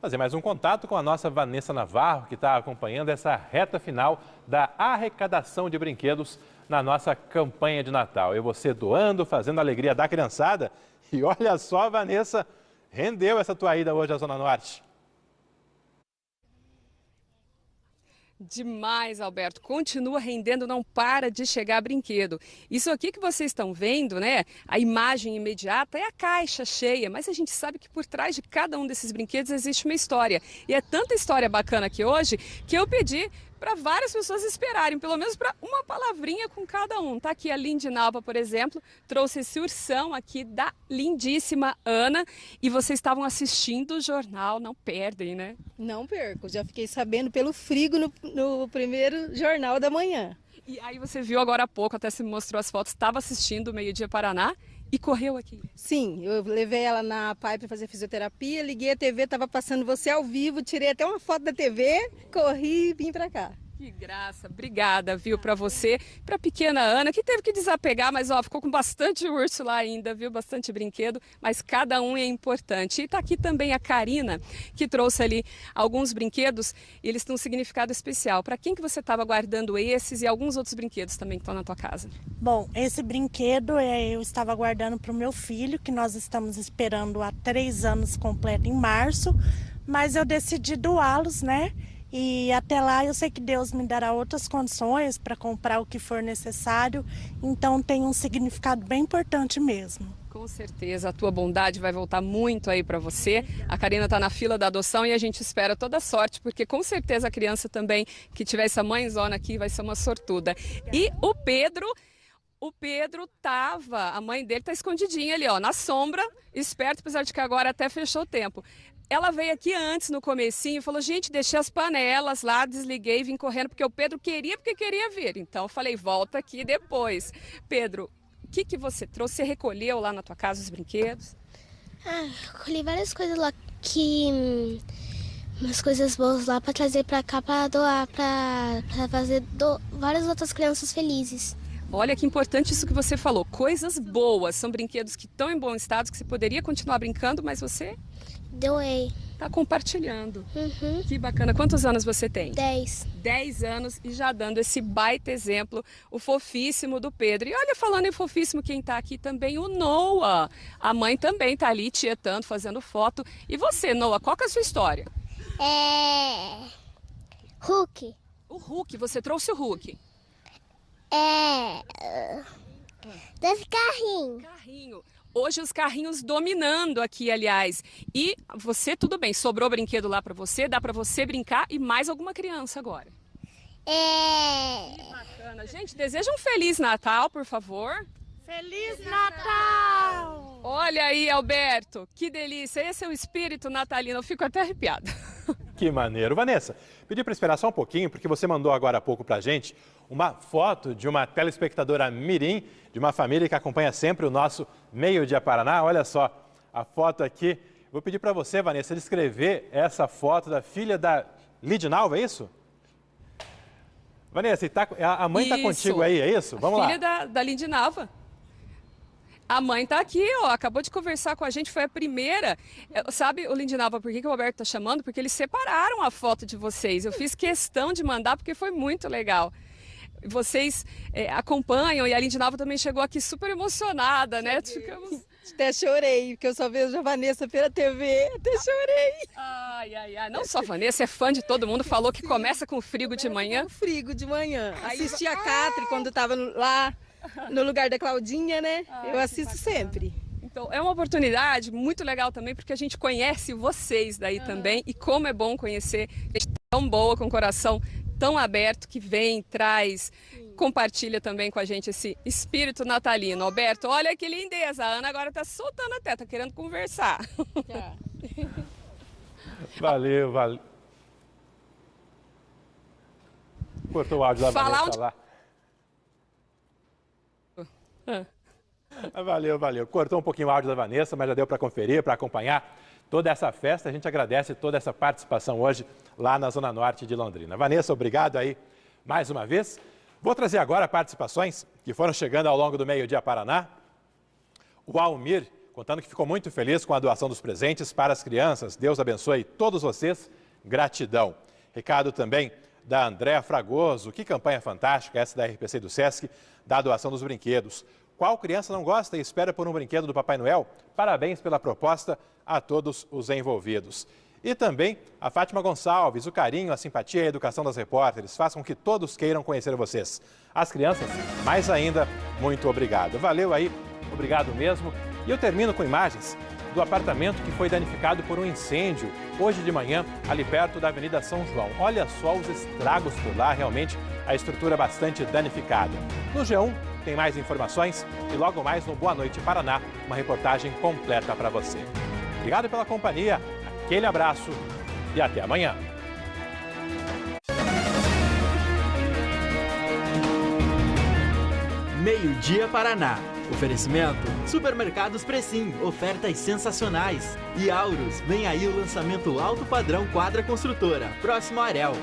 Fazer mais um contato com a nossa Vanessa Navarro, que está acompanhando essa reta final da arrecadação de brinquedos na nossa campanha de Natal. Eu, você doando, fazendo a alegria da criançada. E olha só, Vanessa, rendeu essa tua ida hoje à Zona Norte. Demais, Alberto. Continua rendendo, não para de chegar brinquedo. Isso aqui que vocês estão vendo, né? A imagem imediata é a caixa cheia, mas a gente sabe que por trás de cada um desses brinquedos existe uma história. E é tanta história bacana aqui hoje que eu pedi para várias pessoas esperarem, pelo menos para uma palavrinha com cada um. Tá aqui a Lindinalva, por exemplo, trouxe esse ursão aqui da lindíssima Ana. E vocês estavam assistindo o jornal, não perdem, né? Não perco, já fiquei sabendo pelo Frigo no primeiro jornal da manhã. E aí você viu agora há pouco, até se mostrou as fotos, estava assistindo o Meio Dia Paraná e correu aqui. Sim, eu levei ela na PAI para fazer fisioterapia, liguei a TV, estava passando você ao vivo, tirei até uma foto da TV, corri e vim para cá. Que graça, obrigada, viu, para você, para a pequena Ana, que teve que desapegar, mas ó, ficou com bastante urso lá ainda, viu, bastante brinquedo, mas cada um é importante. E tá aqui também a Karina, que trouxe ali alguns brinquedos, e eles têm um significado especial. Para quem que você estava guardando esses e alguns outros brinquedos também que estão na tua casa? Bom, esse brinquedo eu estava guardando para o meu filho, que nós estamos esperando há 3 anos completo em março, mas eu decidi doá-los, né? E até lá eu sei que Deus me dará outras condições para comprar o que for necessário, então tem um significado bem importante mesmo. Com certeza, a tua bondade vai voltar muito aí para você. A Karina está na fila da adoção e a gente espera toda sorte, porque com certeza a criança também que tiver essa mãezona aqui vai ser uma sortuda. E o Pedro tava, a mãe dele tá escondidinha ali, ó, na sombra, esperto, apesar de que agora até fechou o tempo. Ela veio aqui antes, no comecinho, e falou, gente, deixei as panelas lá, desliguei e vim correndo, porque o Pedro queria vir. Então eu falei, volta aqui depois. Pedro, o que você trouxe? Você recolheu lá na tua casa os brinquedos? Recolhi várias coisas lá, umas coisas boas lá para trazer para cá, para doar, para fazer várias outras crianças felizes. Olha que importante isso que você falou, coisas boas, são brinquedos que estão em bom estado, que você poderia continuar brincando, mas você... Doei. Tá compartilhando. Que bacana. Quantos anos você tem? 10. 10 anos e já dando esse baita exemplo, o fofíssimo do Pedro. E olha, falando em fofíssimo, quem tá aqui também, o Noah. A mãe também tá ali tietando, fazendo foto. E você, Noah, qual que é a sua história? Hulk. O Hulk, você trouxe o Hulk. Desse carrinho. Carrinho. Hoje os carrinhos dominando aqui, aliás. E você, tudo bem, sobrou brinquedo lá pra você, dá pra você brincar e mais alguma criança agora. Que bacana. Gente, deseja um Feliz Natal, por favor. Feliz Natal! Olha aí, Alberto, que delícia. Esse é o espírito natalino, eu fico até arrepiada. Que maneiro. Vanessa, pedi para esperar só um pouquinho, porque você mandou agora há pouco para a gente uma foto de uma telespectadora mirim, de uma família que acompanha sempre o nosso Meio Dia Paraná. Olha só a foto aqui. Vou pedir para você, Vanessa, descrever essa foto da filha da Lindinalva, é isso? Vanessa, a mãe está contigo aí, é isso? Vamos lá. Filha da Lindinalva. A mãe tá aqui, ó, acabou de conversar com a gente, foi a primeira. Sabe, o Lindinalva, por que o Alberto tá chamando? Porque eles separaram a foto de vocês. Eu fiz questão de mandar porque foi muito legal. Vocês acompanham e a Lindinalva também chegou aqui super emocionada, né? Até chorei, porque eu só vejo a Vanessa pela TV, até chorei. Ai. Não só a Vanessa, é fã de todo mundo, falou que começa com Frigo de manhã. Frigo de manhã. Assisti a Catri quando eu tava lá. No lugar da Claudinha, né? Eu assisto sempre. Então, é uma oportunidade muito legal também, porque a gente conhece vocês daí também. E como é bom conhecer gente tão boa, com um coração tão aberto que vem, traz, compartilha também com a gente esse espírito natalino. Alberto, olha que lindeza, a Ana agora está soltando até, está querendo conversar. Valeu. Cortou o áudio da Vanessa lá. Valeu. Cortou um pouquinho o áudio da Vanessa, mas já deu para conferir, para acompanhar toda essa festa. A gente agradece toda essa participação hoje lá na Zona Norte de Londrina. Vanessa, obrigado aí mais uma vez. Vou trazer agora participações que foram chegando ao longo do Meio-Dia Paraná. O Almir, contando que ficou muito feliz com a doação dos presentes para as crianças. Deus abençoe todos vocês. Gratidão. Recado também da Andréa Fragoso. Que campanha fantástica essa da RPC e do Sesc, da doação dos brinquedos. Qual criança não gosta e espera por um brinquedo do Papai Noel? Parabéns pela proposta a todos os envolvidos. E também a Fátima Gonçalves, o carinho, a simpatia e a educação das repórteres faz com que todos queiram conhecer vocês. As crianças, mais ainda, muito obrigado. Valeu aí, obrigado mesmo. E eu termino com imagens do apartamento que foi danificado por um incêndio hoje de manhã, ali perto da Avenida São João. Olha só os estragos por lá, realmente a estrutura bastante danificada. No G1 tem mais informações e logo mais no Boa Noite Paraná, uma reportagem completa para você. Obrigado pela companhia, aquele abraço e até amanhã. Meio-Dia Paraná. Oferecimento: Supermercados Precim, ofertas sensacionais. E Aurus, vem aí o lançamento alto padrão Quadra Construtora, próximo a Arel.